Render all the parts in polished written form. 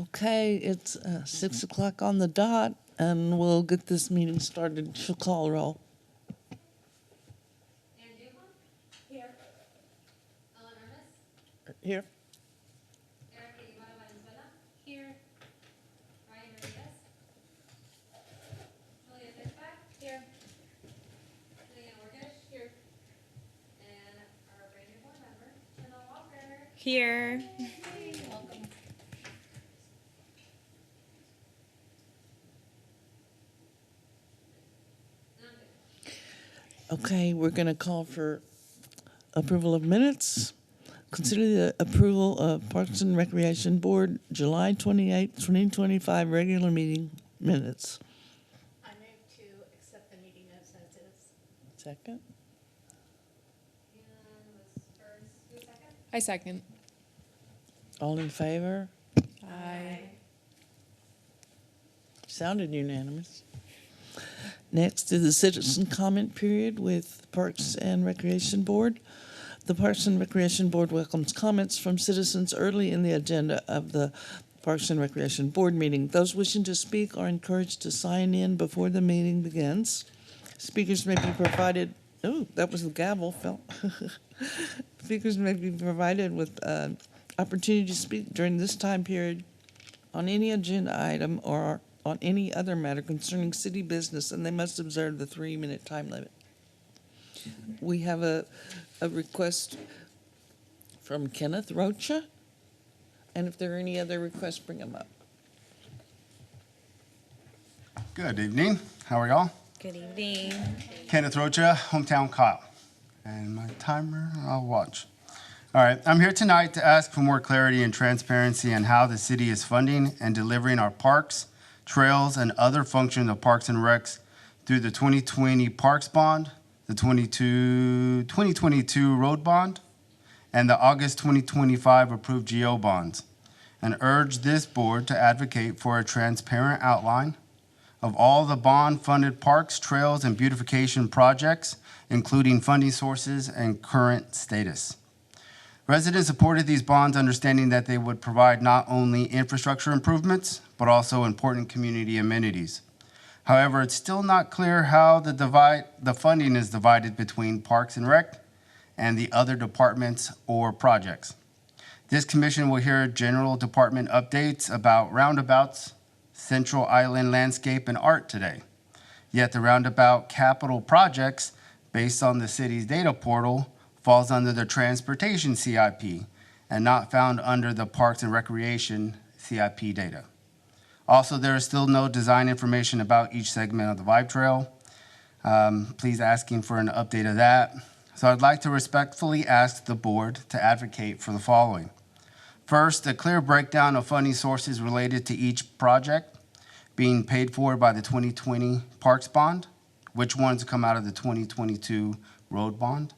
Okay, it's 6 o'clock on the dot, and we'll get this meeting started. She'll call roll. Ann Dupont? Here. Ellen Ernest? Here. Erica Ivana Valenzuela? Here. Ryan Rodriguez? Julia Fitzpatrick? Here. Julian Ordish? Here. And our brand new board member, Chanel Walker. Here. Welcome. Okay, we're going to call for approval of minutes. Consider the approval of Parks and Recreation Board July 28, 2025 regular meeting minutes. I move to accept the meeting notes as is. Second. And was first, who second? I second. All in favor? Aye. Sounded unanimous. Next is the citizen comment period with Parks and Recreation Board. The Parks and Recreation Board welcomes comments from citizens early in the agenda of the Parks and Recreation Board meeting. Those wishing to speak are encouraged to sign in before the meeting begins. Speakers may be provided, oh, that was the gavel, fell. Speakers may be provided with opportunity to speak during this time period on any agenda item or on any other matter concerning city business, and they must observe the 3-minute time limit. We have a request from Kenneth Rocha, and if there are any other requests, bring them up. Good evening. How are y'all? Good evening. Kenneth Rocha, Hometown Kyle. And my timer, I'll watch. All right, I'm here tonight to ask for more clarity and transparency on how the city is funding and delivering our parks, trails, and other functions of Parks and Recs through the 2020 Parks Bond, the 2022 Road Bond, and the August 2025 approved GO bonds, and urge this board to advocate for a transparent outline of all the bond-funded parks, trails, and beautification projects, including funding sources and current status. Residents supported these bonds, understanding that they would provide not only infrastructure improvements, but also important community amenities. However, it's still not clear how the funding is divided between Parks and Rec and the other departments or projects. This commission will hear general department updates about roundabouts, Central Island landscape, and art today. Yet the roundabout capital projects, based on the city's data portal, falls under the Transportation CIP and not found under the Parks and Recreation CIP data. Also, there is still no design information about each segment of the Vibe Trail. Please asking for an update of that. So I'd like to respectfully ask the board to advocate for the following. First, a clear breakdown of funding sources related to each project being paid for by the 2020 Parks Bond, which ones come out of the 2022 Road Bond,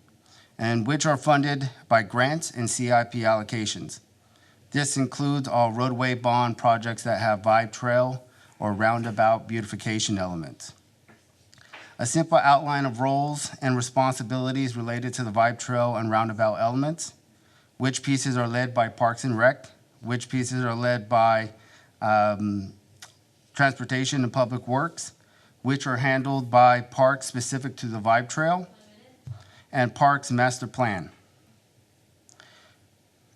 and which are funded by grants and CIP allocations. This includes all roadway bond projects that have Vibe Trail or roundabout beautification elements. A simple outline of roles and responsibilities related to the Vibe Trail and roundabout elements, which pieces are led by Parks and Rec, which pieces are led by Transportation and Public Works, which are handled by parks specific to the Vibe Trail, and Parks Master Plan.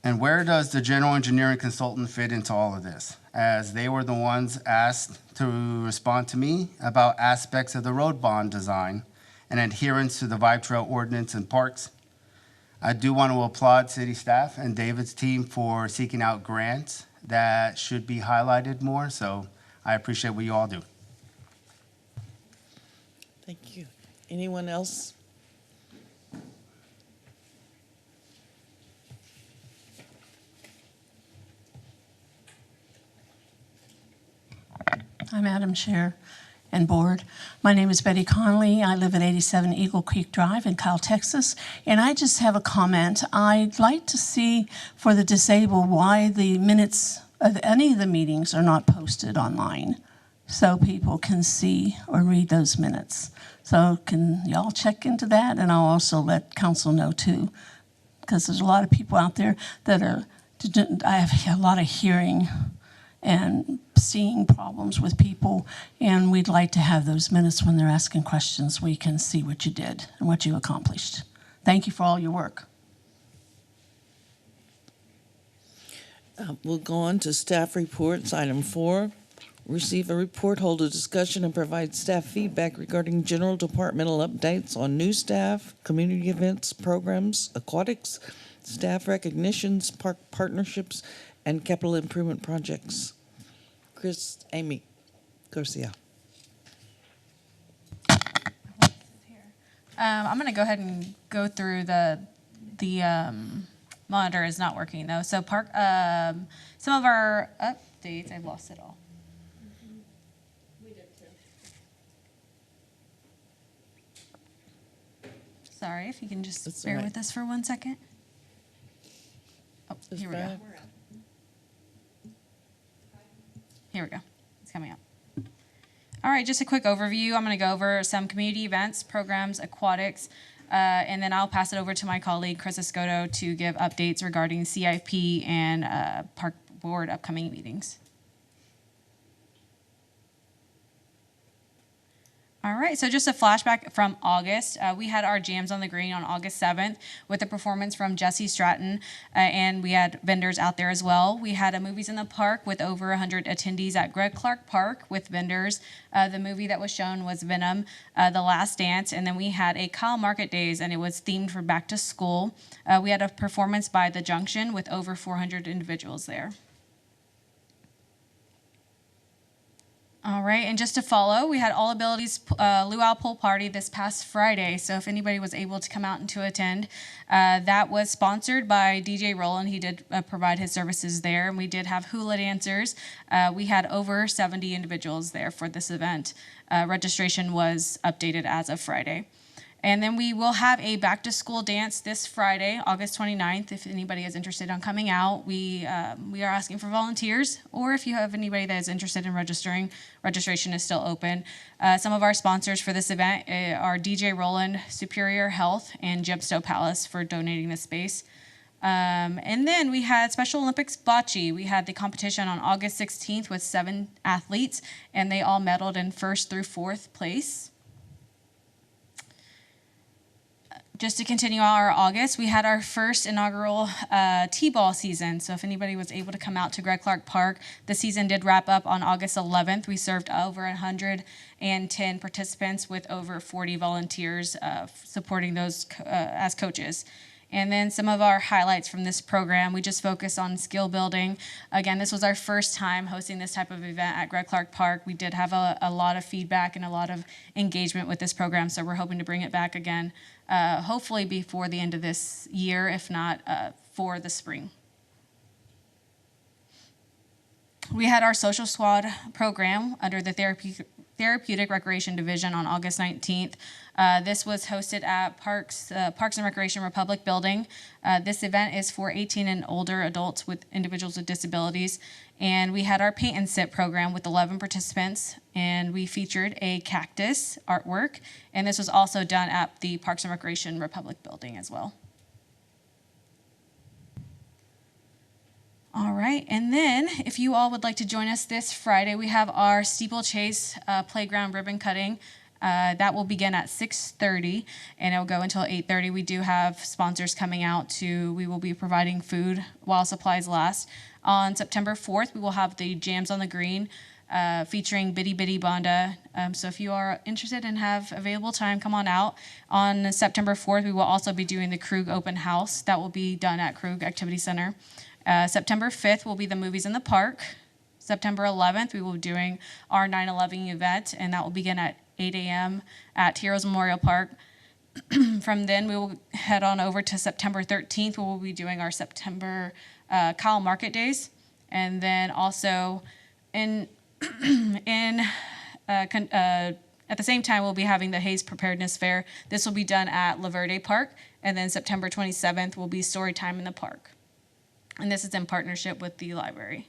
And where does the general engineering consultant fit into all of this? As they were the ones asked to respond to me about aspects of the road bond design and adherence to the Vibe Trail ordinance and parks. I do want to applaud city staff and David's team for seeking out grants that should be highlighted more, so I appreciate what you all do. Thank you. Anyone else? Hi, Madam Chair and Board. My name is Betty Conley. I live at 87 Eagle Creek Drive in Kyle, Texas. And I just have a comment. I'd like to see for the disabled why the minutes of any of the meetings are not posted online so people can see or read those minutes. So can y'all check into that? And I'll also let council know too, because there's a lot of people out there that are I have a lot of hearing and seeing problems with people, and we'd like to have those minutes when they're asking questions. We can see what you did and what you accomplished. Thank you for all your work. We'll go on to staff reports. Item 4, receive a report, hold a discussion, and provide staff feedback regarding general departmental updates on new staff, community events, programs, aquatics, staff recognitions, park partnerships, and capital improvement projects. Amy Garcia. I'm going to go ahead and go through the monitor is not working though. So some of our updates, I've lost it all. We did too. Sorry, if you can just That's bear all right. with us for 1 second. Oh, It's here we go. back. Here we go. It's coming up. All right, just a quick overview. I'm going to go over some community events, programs, aquatics, and then I'll pass it over to my colleague, Chris Escoto, to give updates regarding CIP and Park Board upcoming meetings. All right, so just a flashback from August. We had our Jams on the Green on August 7th with a performance from Jesse Stratton, and we had vendors out there as well. We had a Movies in the Park with over 100 attendees at Greg Clark Park with vendors. The movie that was shown was Venom, The Last Dance, and then we had a Kyle Market Days, and it was themed for back to school. We had a performance by The Junction with over 400 individuals there. All right, and just to follow, we had All Abilities Luau Pool Party this past Friday. So if anybody was able to come out and to attend, that was sponsored by DJ Roland. He did provide his services there, and we did have hula dancers. We had over 70 individuals there for this event. Registration was updated as of Friday. And then we will have a back-to-school dance this Friday, August 29th. If anybody is interested in coming out, we are asking for volunteers, or if you have anybody that is interested in registering, registration is still open. Some of our sponsors for this event are DJ Roland, Superior Health, and Jebsto Palace for donating the space. And then we had Special Olympics Bocce. We had the competition on August 16th with 7 athletes, and they all medaled in 1st through 4th place. Just to continue our August, we had our first inaugural T-ball season. So if anybody was able to come out to Greg Clark Park, the season did wrap up on August 11th. We served over 110 participants with over 40 volunteers supporting those as coaches. And then some of our highlights from this program, we just focused on skill building. Again, this was our first time hosting this type of event at Greg Clark Park. We did have a lot of feedback and a lot of engagement with this program, so we're hoping to bring it back again, hopefully before the end of this year, if not for the spring. We had our Social Squad program under the Therapeutic Recreation Division on August 19th. This was hosted at Parks and Recreation Republic Building. This event is for 18 and older adults with individuals with disabilities. And we had our Paint and Sip program with 11 participants, and we featured a cactus artwork. And this was also done at the Parks and Recreation Republic Building as well. All right, and then if you all would like to join us this Friday, we have our Steeplechase playground ribbon cutting. That will begin at 6:30, and it'll go until 8:30. We do have sponsors coming out we will be providing food while supplies last. On September 4th, we will have the Jams on the Green featuring Bitty Bitty Bonda. So if you are interested and have available time, come on out. On September 4th, we will also be doing the Krug Open House. That will be done at Krug Activity Center. September 5th will be the Movies in the Park. September 11th, we will be doing our 9/11 event, and that will begin at 8 a.m. at Heroes Memorial Park. From then, we will head on over to September 13th, where we'll be doing our September Kyle Market Days. And then also at the same time, we'll be having the Hayes Preparedness Fair. This will be done at La Verde Park. And then September 27th will be Story Time in the Park. And this is in partnership with the library.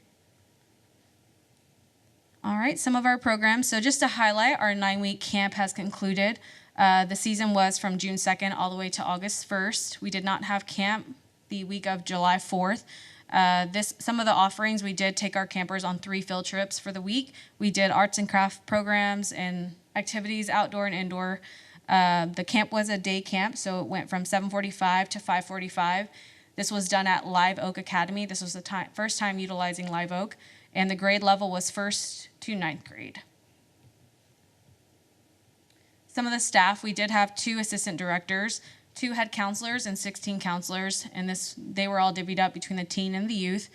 All right, some of our programs. So just to highlight, our 9-week camp has concluded. The season was from June 2nd all the way to August 1st. We did not have camp the week of July 4th. Some of the offerings, we did take our campers on 3 field trips for the week. We did arts and craft programs and activities, outdoor and indoor. The camp was a day camp, so it went from 7:45 to 5:45. This was done at Live Oak Academy. This was the first time utilizing Live Oak, and the grade level was 1st to 9th grade. Some of the staff, we did have 2 assistant directors, 2 head counselors, and 16 counselors, and they were all divvied up between the teen and the youth.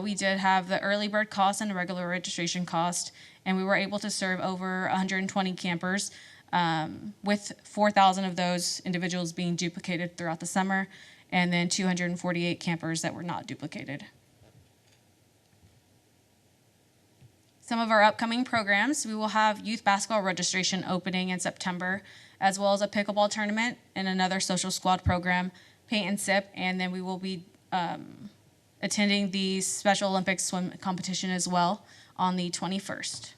We did have the early bird cost and a regular registration cost, and we were able to serve over 120 campers, with 4,000 of those individuals being duplicated throughout the summer, and then 248 campers that were not duplicated. Some of our upcoming programs, we will have youth basketball registration opening in September, as well as a pickleball tournament and another social squad program, paint and sip, and then we will be attending the Special Olympics swim competition as well on the 21st.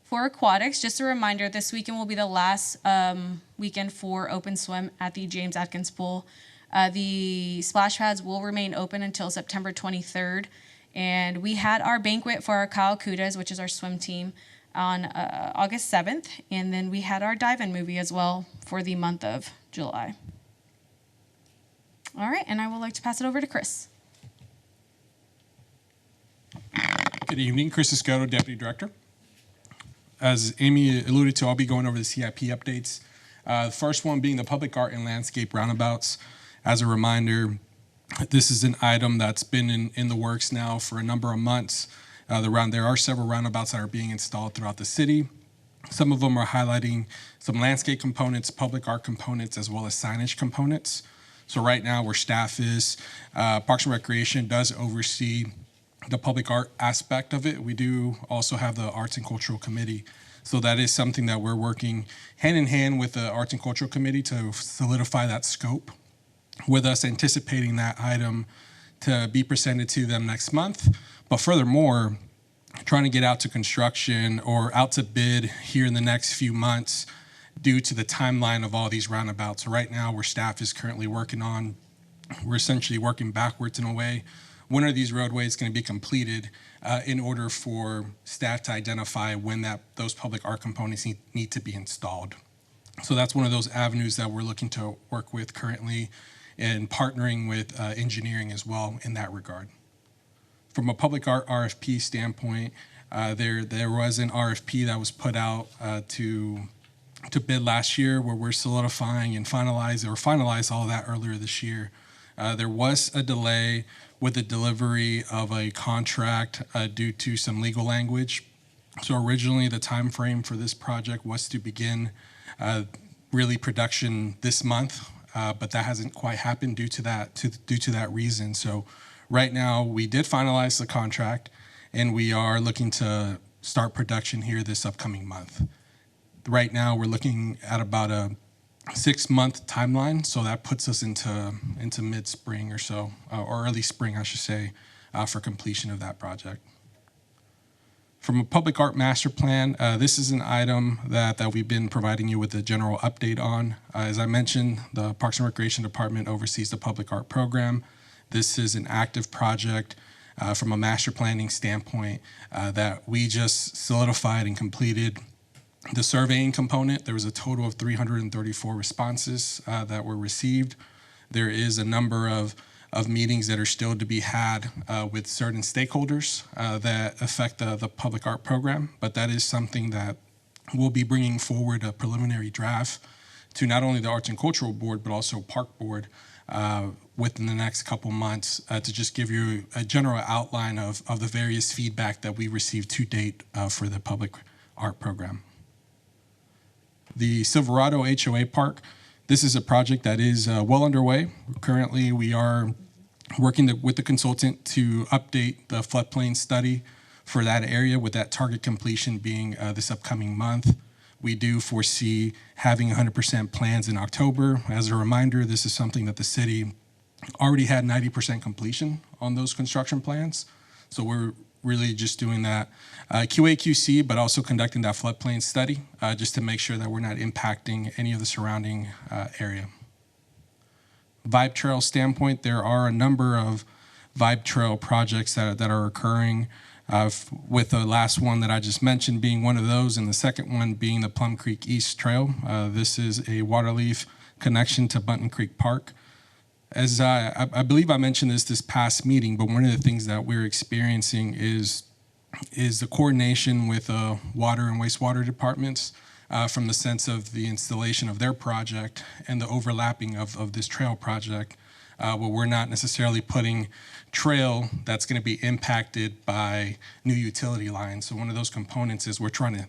For aquatics, just a reminder, this weekend will be the last weekend for open swim at the James Atkins Pool. The splash pads will remain open until September 23rd. And we had our banquet for our Kyle Kudas, which is our swim team, on August 7th. And then we had our dive-in movie as well for the month of July. All right, and I would like to pass it over to Chris. Good evening, Chris Escoto, Deputy Director. As Amy alluded to, I'll be going over the CIP updates. The first one being the public art and landscape roundabouts. As a reminder, this is an item that's been in the works now for a number of months. There are several roundabouts that are being installed throughout the city. Some of them are highlighting some landscape components, public art components, as well as signage components. So right now where staff is, Parks and Recreation does oversee the public art aspect of it. We do also have the Arts and Cultural Committee. So that is something that we're working hand in hand with the Arts and Cultural Committee to solidify that scope, with us anticipating that item to be presented to them next month. But furthermore, trying to get out to construction or out to bid here in the next few months due to the timeline of all these roundabouts. So right now, where staff is currently working on, we're essentially working backwards in a way. When are these roadways going to be completed in order for staff to identify when those public art components need to be installed? So that's one of those avenues that we're looking to work with currently, and partnering with engineering as well in that regard. From a public art RFP standpoint, there was an RFP that was put out to bid last year, where we're solidifying and finalized all of that earlier this year. There was a delay with the delivery of a contract due to some legal language. So originally the time frame for this project was to begin really production this month. But that hasn't quite happened due to that reason. So right now we did finalize the contract, and we are looking to start production here this upcoming month. Right now we're looking at about a 6-month timeline, so that puts us into mid-spring or so, or early spring, I should say, for completion of that project. From a public art master plan, this is an item that we've been providing you with a general update on. As I mentioned, the Parks and Recreation Department oversees the public art program. This is an active project from a master planning standpoint that we just solidified and completed the surveying component. There was a total of 334 responses that were received. There is a number of meetings that are still to be had with certain stakeholders that affect the public art program, but that is something that we'll be bringing forward a preliminary draft to not only the Arts and Cultural Board, but also Park Board within the next couple months to just give you a general outline of the various feedback that we received to date for the public art program. The Silverado HOA Park, this is a project that is well underway. Currently, we are working with the consultant to update the floodplain study for that area, with that target completion being this upcoming month. We do foresee having 100% plans in October. As a reminder, this is something that the city already had 90% completion on those construction plans. So we're really just doing that QA/QC, but also conducting that floodplain study just to make sure that we're not impacting any of the surrounding area. Vibe Trail standpoint, there are a number of Vibe Trail projects that are occurring, with the last one that I just mentioned being one of those, and the second one being the Plum Creek East Trail. This is a Waterleaf connection to Bunton Creek Park. As I believe I mentioned this past meeting, but one of the things that we're experiencing is the coordination with water and wastewater departments, from the sense of the installation of their project and the overlapping of this trail project, where we're not necessarily putting trail that's going to be impacted by new utility lines. So one of those components is we're trying to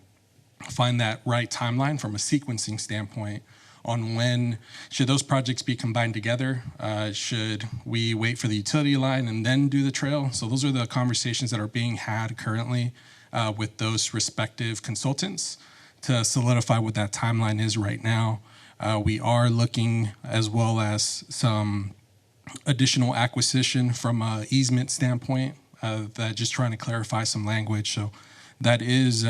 find that right timeline from a sequencing standpoint on when should those projects be combined together. Should we wait for the utility line and then do the trail? So those are the conversations that are being had currently with those respective consultants to solidify what that timeline is right now. We are looking, as well as some additional acquisition from an easement standpoint, that just trying to clarify some language. So that is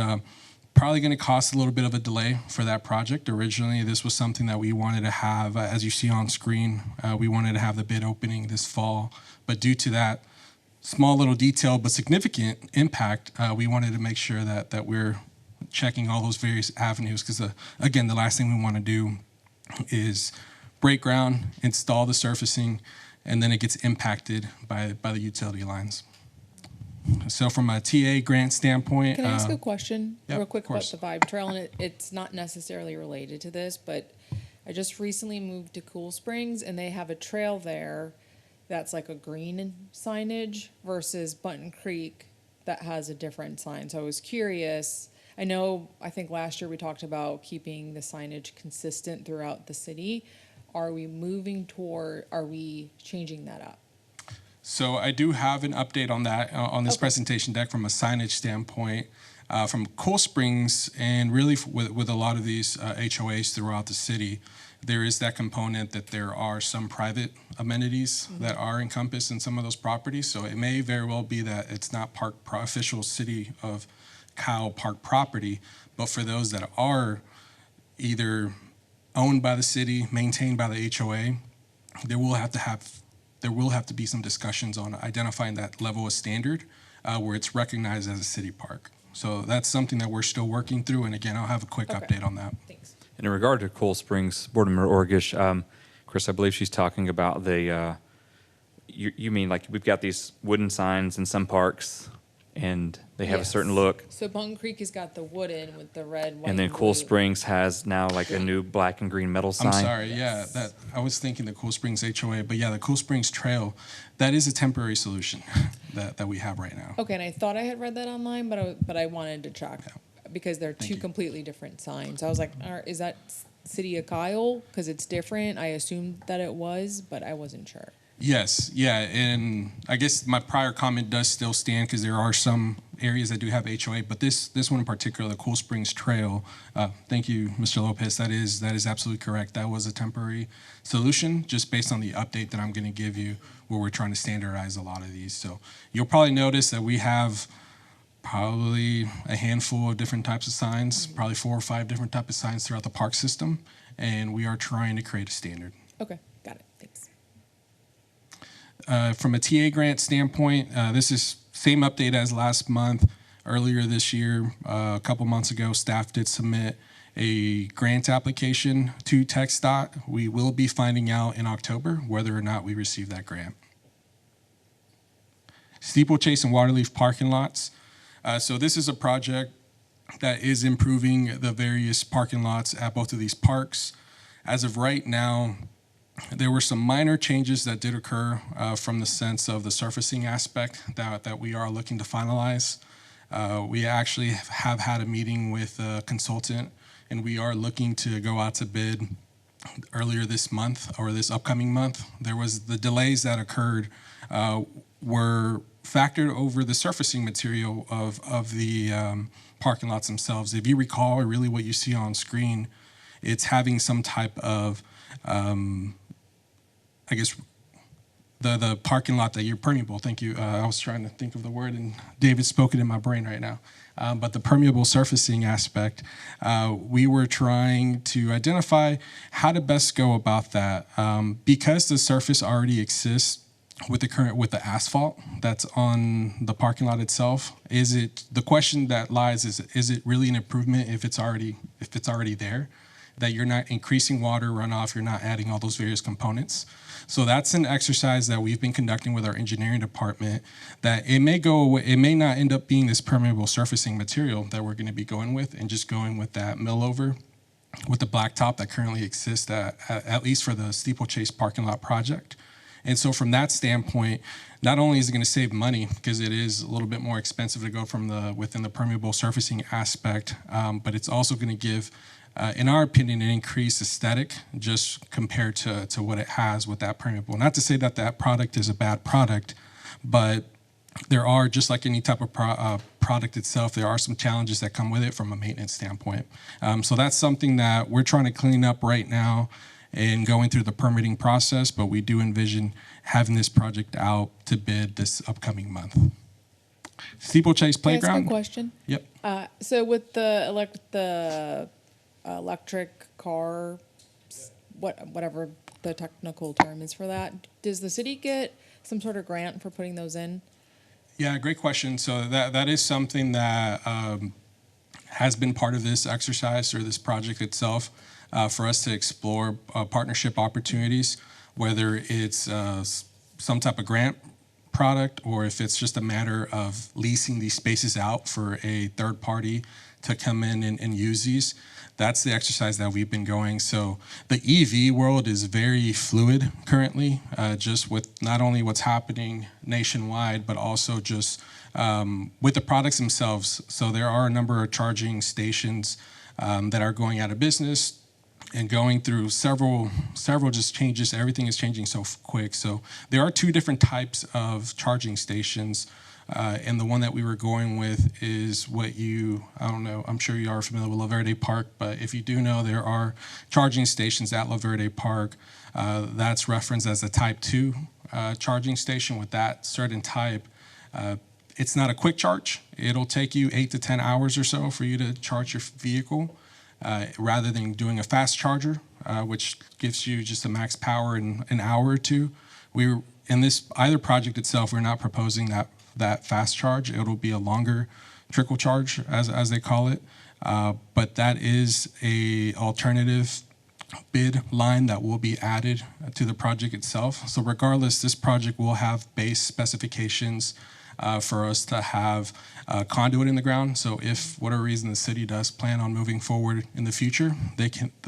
probably going to cost a little bit of a delay for that project. Originally, this was something that we wanted to have, as you see on screen, we wanted to have the bid opening this fall. But due to that small little detail but significant impact, we wanted to make sure that we're checking all those various avenues, because again, the last thing we want to do is break ground, install the surfacing, and then it gets impacted by the utility lines. So from a TA grant standpoint, Can I ask a question yeah, real quick of course. about the Vibe Trail? And it's not necessarily related to this, but I just recently moved to Cool Springs and they have a trail there that's like a green signage versus Bunton Creek that has a different sign. So I was curious. I think last year we talked about keeping the signage consistent throughout the city. Are we changing that up? So I do have an update on that on this presentation deck from a signage standpoint. From Cool Springs, and really with a lot of these HOAs throughout the city, there is that component that there are some private amenities that are encompassed in some of those properties. So it may very well be that it's not official City of Kyle Park property, but for those that are either owned by the city, maintained by the HOA, there will have to be some discussions on identifying that level of standard where it's recognized as a city park. So that's something that we're still working through. And again, I'll have a quick update on that. Thanks. And in regard to Cool Springs, Board Member Orgish, Chris, I believe she's talking about the, you mean like we've got these wooden signs in some parks and they have a certain look. So Bunton Creek has got the wooden with the red, white, And then blue. Cool Springs has now like a new black and green metal sign. I'm sorry, that I was thinking the Cool Springs HOA, but yeah, the Cool Springs Trail, that is a temporary solution that we have right now. Okay, and I thought I had read that online, but I wanted to check because they're two you. completely different signs. I was like, is that City of Kyle? Because it's different. I assumed that it was, but I wasn't sure. Yes, yeah, and I guess my prior comment does still stand because there are some areas that do have HOA, but this one in particular, the Cool Springs Trail, thank you, Mr. Lopez, that is absolutely correct. That was a temporary solution just based on the update that I'm going to give you where we're trying to standardize a lot of these. So you'll probably notice that we have probably a handful of different types of signs, probably 4 or 5 different types of signs throughout the park system, and we are trying to create a standard. Okay, got it. Thanks. From a TA grant standpoint, this is same update as last month. Earlier this year, a couple months ago, staff did submit a grant application to TxDOT. We will be finding out in October whether or not we receive that grant. Steeplechase and Waterleaf parking lots. So this is a project that is improving the various parking lots at both of these parks. As of right now, there were some minor changes that did occur from the sense of the surfacing aspect that we are looking to finalize. We actually have had a meeting with a consultant, and we are looking to go out to bid earlier this month or this upcoming month. There was the delays that occurred were factored over the surfacing material of the parking lots themselves. If you recall, really what you see on screen, it's having some type of the parking lot that you're permeable. Thank you. I was trying to think of the word, and David spoke it in my brain right now. But the permeable surfacing aspect, we were trying to identify how to best go about that. Because the surface already exists with the asphalt that's on the parking lot itself, the question that lies is it really an improvement if it's already there? That you're not increasing water runoff, you're not adding all those various components. So that's an exercise that we've been conducting with our engineering department, that it may go away, it may not end up being this permeable surfacing material that we're gonna be going with, and just going with that mill over with the blacktop that currently exists at least for the Steeplechase parking lot project. And so from that standpoint, not only is it gonna save money, because it is a little bit more expensive to go from within the permeable surfacing aspect, but it's also gonna give, in our opinion, an increased aesthetic just compared to what it has with that permeable. Not to say that that product is a bad product, but there are, just like any type of product itself, there are some challenges that come with it from a maintenance standpoint. So that's something that we're trying to clean up right now and going through the permitting process, but we do envision having this project out to bid this upcoming month. Steeplechase Can I ask Playground. a question? Yep. So with the electric car, whatever the technical term is for that, does the city get some sort of grant for putting those in? Yeah, great question. So that is something that has been part of this exercise or this project itself, for us to explore partnership opportunities, whether it's some type of grant product or if it's just a matter of leasing these spaces out for a third party to come in and use these. That's the exercise that we've been going. So the EV world is very fluid currently, just with not only what's happening nationwide, but also just with the products themselves. So there are a number of charging stations that are going out of business and going through several just changes. Everything is changing so quick. So there are two different types of charging stations. And the one that we were going with is I don't know, I'm sure you are familiar with La Verde Park, but if you do know, there are charging stations at La Verde Park. That's referenced as a type 2 charging station with that certain type. It's not a quick charge. It'll take you 8 to 10 hours or so for you to charge your vehicle, rather than doing a fast charger, which gives you just a max power in an hour or two. In this either project itself, we're not proposing that fast charge. It'll be a longer trickle charge, as they call it. But that is a alternative bid line that will be added to the project itself. So regardless, this project will have base specifications for us to have conduit in the ground. So if, for whatever reason, the city does plan on moving forward in the future,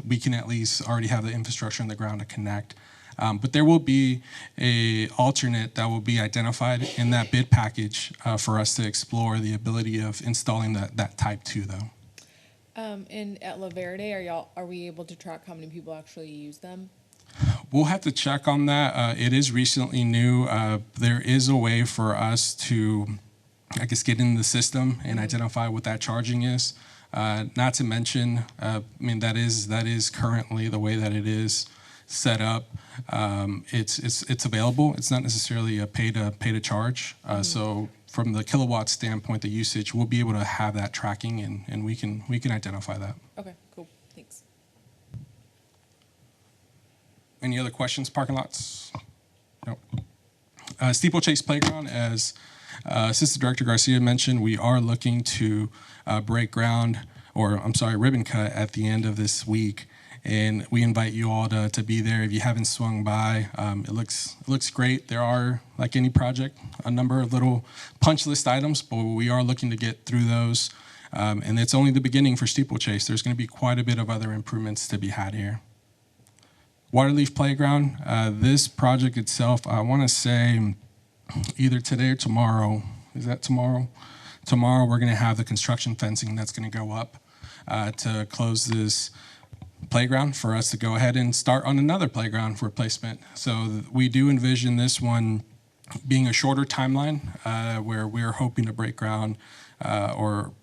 we can at least already have the infrastructure in the ground to connect. But there will be a alternate that will be identified in that bid package for us to explore the ability of installing that type 2 though. And at La Verde, are we able to track how many people actually use them? We'll have to check on that. It is recently new. There is a way for us to, I guess, get in the system and identify what that charging is. Not to mention, that is currently the way that it is set up. It's available. It's not necessarily a pay to charge. So from the kilowatt standpoint, the usage, we'll be able to have that tracking, and we can identify that. Okay, cool, thanks. Any other questions, parking lots? No. Steeplechase Playground, as Assistant Director Garcia mentioned, we are looking to break ground, ribbon cut at the end of this week. And we invite you all to be there if you haven't swung by. It looks great. There are, like any project, a number of little punch list items, but we are looking to get through those. And it's only the beginning for Steeplechase. There's going to be quite a bit of other improvements to be had here. Waterleaf Playground, this project itself, I want to say either today or tomorrow. Is that tomorrow? Tomorrow we're going to have the construction fencing that's going to go up to close this playground for us to go ahead and start on another playground replacement. So we do envision this one being a shorter timeline where we're hoping to break ground or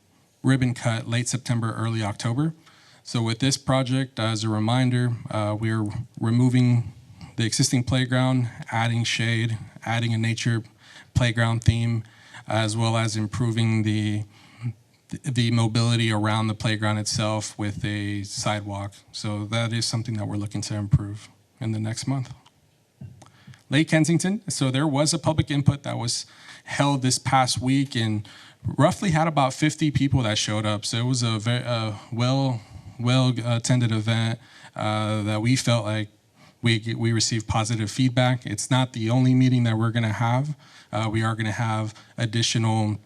ribbon cut late September, early October. So with this project, as a reminder, we're removing the existing playground, adding shade, adding a nature playground theme, as well as improving the mobility around the playground itself with a sidewalk. So that is something that we're looking to improve in the next month. Lake Kensington, so there was a public input that was held this past week and roughly had about 50 people that showed up. So it was a very well attended event that we felt like we received positive feedback. It's not the only meeting that we're going to have. We are going to have additional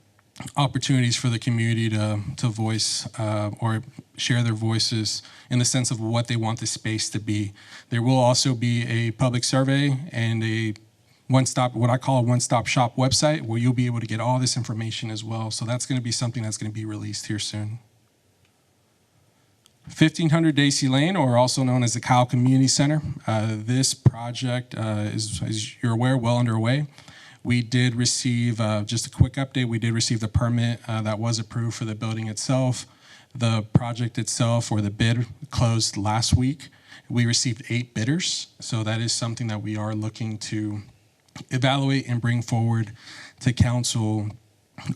opportunities for the community to voice or share their voices in the sense of what they want the space to be. There will also be a public survey and a what I call a one-stop shop website where you'll be able to get all this information as well. So that's going to be something that's going to be released here soon. 1500 Daisy Lane, or also known as the Kyle Community Center. This project is, as you're aware, well underway. We did receive, just a quick update, we did receive the permit that was approved for the building itself. The project itself, or the bid, closed last week. We received 8 bidders, so that is something that we are looking to evaluate and bring forward to council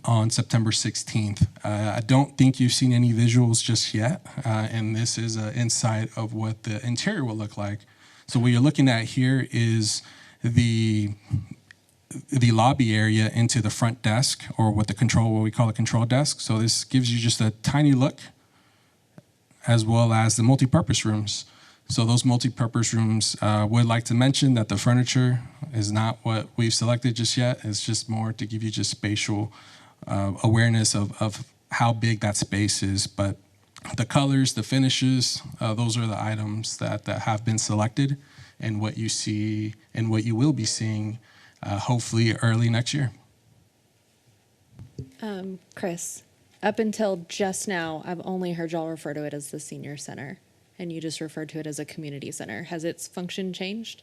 on September 16th. I don't think you've seen any visuals just yet, and this is an insight of what the interior will look like. So what you're looking at here is the lobby area into the front desk, or what we call the control desk. So this gives you just a tiny look, as well as the multi-purpose rooms. So those multi-purpose rooms, would like to mention that the furniture is not what we've selected just yet. It's just more to give you just spatial awareness of how big that space is. But the colors, the finishes, those are the items that have been selected, and what you see and what you will be seeing hopefully early next year. Chris, up until just now, I've only heard y'all refer to it as the senior center, and you just referred to it as a community center. Has its function changed?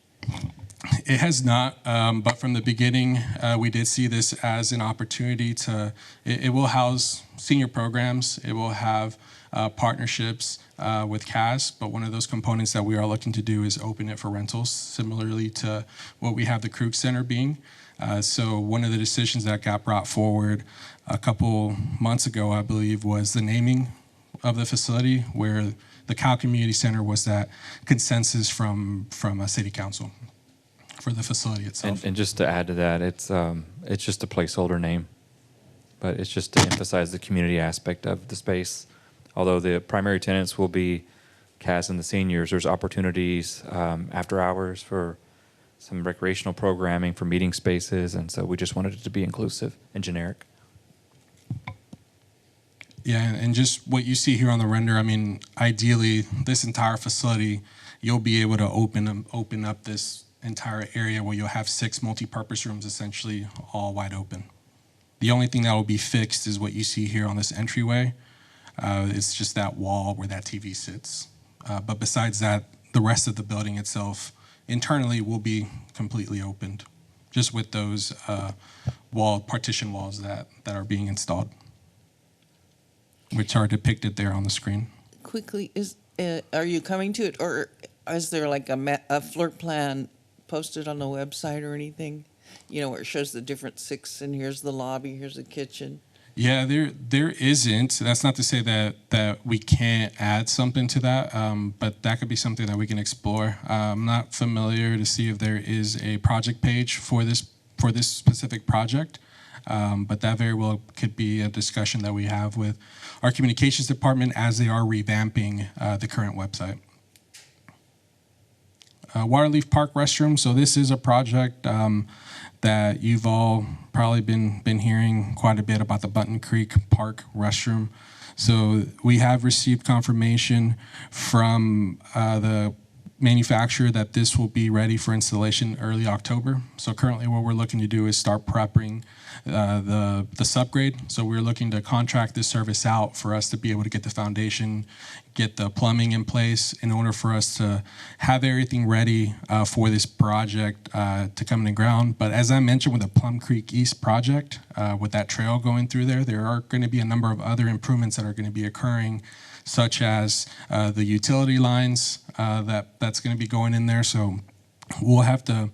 It has not, but from the beginning, we did see this as an opportunity it will house senior programs. It will have partnerships with CAS, but one of those components that we are looking to do is open it for rentals, similarly to what we have the Krug Center being. So one of the decisions that got brought forward a couple months ago, I believe, was the naming of the facility, where the Kyle Community Center was that consensus from a city council for the facility itself. And just to add to that, it's just a placeholder name, but it's just to emphasize the community aspect of the space. Although the primary tenants will be CAS and the seniors, there's opportunities after hours for some recreational programming, for meeting spaces, and so we just wanted it to be inclusive and generic. Yeah, and just what you see here on the render, I mean, ideally, this entire facility, you'll be able to open up this entire area where you'll have 6 multi-purpose rooms, essentially all wide open. The only thing that will be fixed is what you see here on this entryway. It's just that wall where that TV sits. But besides that, the rest of the building itself internally will be completely opened, just with those partition walls that are being installed, which are depicted there on the screen. Quickly, are you coming to it, or is there like a floor plan posted on the website or anything? You know, where it shows the different 6, and here's the lobby, here's the kitchen. Yeah, there isn't. That's not to say that we can't add something to that, but that could be something that we can explore. I'm not familiar to see if there is a project page for this specific project, but that very well could be a discussion that we have with our communications department as they are revamping the current website. Waterleaf Park restroom. So this is a project that you've all probably been hearing quite a bit about, the Button Creek Park restroom. So we have received confirmation from the manufacturer that this will be ready for installation early October. So currently what we're looking to do is start prepping the subgrade. So we're looking to contract this service out for us to be able to get the foundation, get the plumbing in place in order for us to have everything ready for this project to come in the ground. But as I mentioned with the Plum Creek East project, with that trail going through there are going to be a number of other improvements that are going to be occurring, such as the utility lines that's going to be going in there. So we'll have to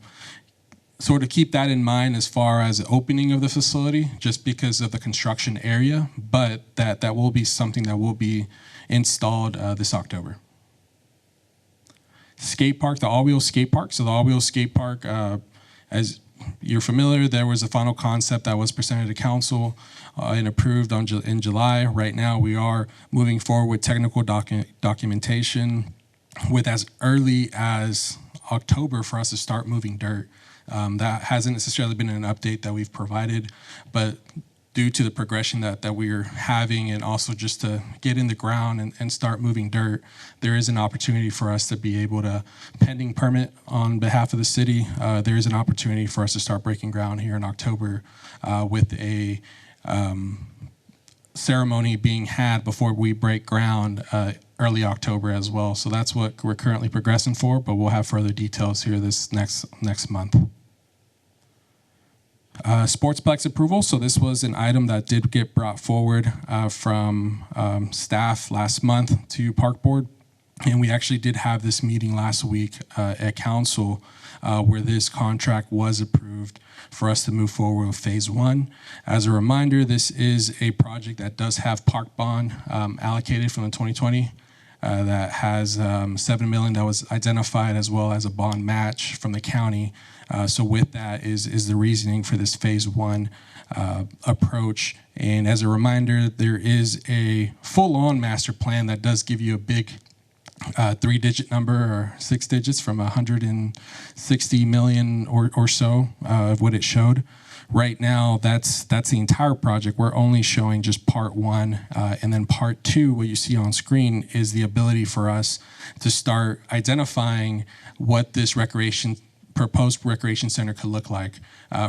sort of keep that in mind as far as the opening of the facility, just because of the construction area, but that will be something that will be installed this October. Skate park, the all-wheel skate park. So the all-wheel skate park, as you're familiar, there was a final concept that was presented to council and approved in July. Right now, we are moving forward with technical documentation with as early as October for us to start moving dirt. That hasn't necessarily been an update that we've provided, but due to the progression that we're having, and also just to get in the ground and start moving dirt, there is an opportunity for us to be able to, pending permit on behalf of the city, there is an opportunity for us to start breaking ground here in October with a ceremony being had before we break ground early October as well. So that's what we're currently progressing for, but we'll have further details here this next month. Sportsplex approval. So this was an item that did get brought forward from staff last month to Park Board. And we actually did have this meeting last week at council where this contract was approved for us to move forward with phase 1. As a reminder, this is a project that does have park bond allocated from the 2020 that has $7 million that was identified, as well as a bond match from the county. So with that is the reasoning for this phase 1 approach. And as a reminder, there is a full-on master plan that does give you a big 3-digit number, or 6 digits, from 160 million or so of what it showed. Right now, that's the entire project. We're only showing just part 1, and then part 2, what you see on screen, is the ability for us to start identifying what this proposed recreation center could look like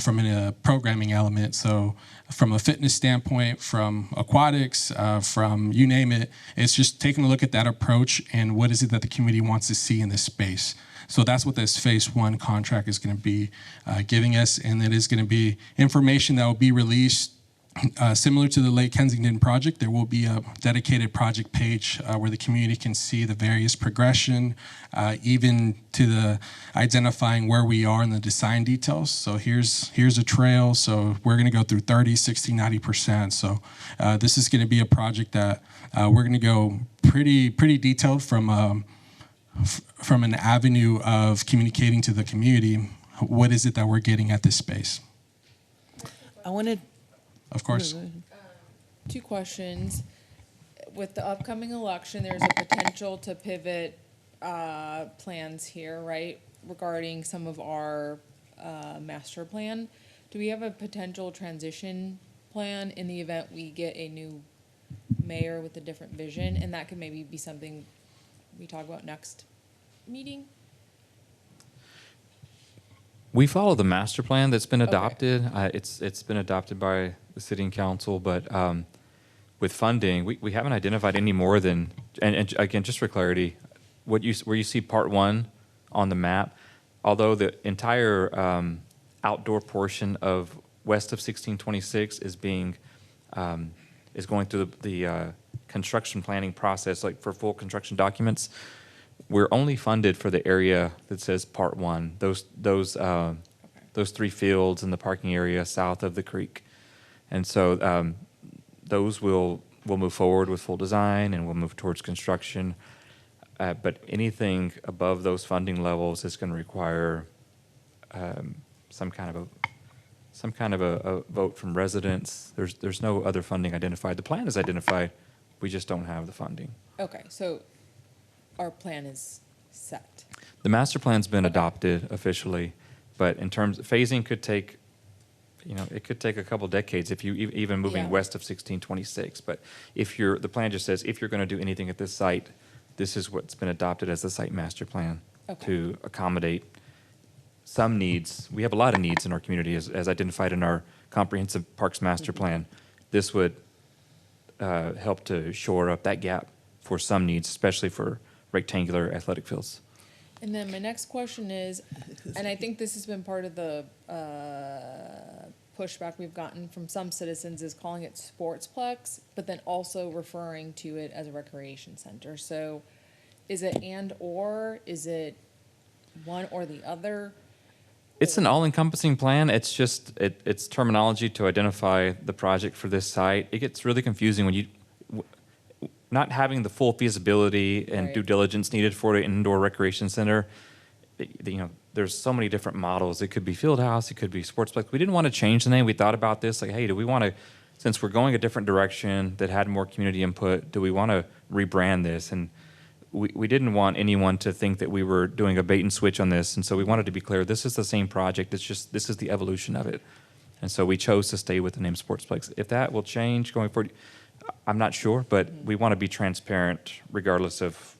from a programming element. So from a fitness standpoint, from aquatics, from you name it, it's just taking a look at that approach and what is it that the community wants to see in this space. So that's what this phase 1 contract is going to be giving us, and it is going to be information that will be released similar to the Lake Kensington project. There will be a dedicated project page where the community can see the various progression, even to the identifying where we are in the design details. So here's a trail. So we're going to go through 30, 60, 90%. So this is going to be a project that we're going to go pretty detailed from an avenue of communicating to the community what is it that we're getting at this space. I wanted, Of course. 2 questions. With the upcoming election, there's a potential to pivot plans here, right, regarding some of our master plan. Do we have a potential transition plan in the event we get a new mayor with a different vision? And that could maybe be something we talk about next meeting? We follow the master plan that's been Okay. adopted. It's been adopted by the city and council, but with funding, we haven't identified any more than, and again, just for clarity, where you see part 1 on the map, although the entire outdoor portion of west of 1626 is going through the construction planning process, like for full construction documents. We're only funded for the area that says part 1, those 3 fields in the parking area south of the creek. And so those will move forward with full design, and we'll move towards construction. But anything above those funding levels is going to require some kind of a vote from residents. There's no other funding identified. The plan is identified. We just don't have the funding. Okay, so our plan is set. The master plan's been adopted officially, but in terms of phasing, could take, it could take a couple decades if you even moving Yeah. west of 1626. But the plan just says if you're going to do anything at this site, this is what's been adopted as the site master plan Okay. to accommodate some needs. We have a lot of needs in our community, as identified in our comprehensive parks master plan. This would help to shore up that gap for some needs, especially for rectangular athletic fields. And then my next question is, and I think this has been part of the pushback we've gotten from some citizens, is calling it Sportsplex, but then also referring to it as a recreation center. So is it and/or? Is it one or the other? It's an all-encompassing plan. It's just, it's terminology to identify the project for this site. It gets really confusing when not having the full feasibility and due Right. diligence needed for an indoor recreation center. There's so many different models. It could be field house, it could be sportsplex. We didn't want to change the name. We thought about this, like, hey, do we want to, since we're going a different direction that had more community input, do we want to rebrand this? And we didn't want anyone to think that we were doing a bait and switch on this. And so we wanted to be clear, this is the same project. It's just, this is the evolution of it. And so we chose to stay with the name Sportsplex. If that will change going forward, I'm not sure, but we want to be transparent regardless of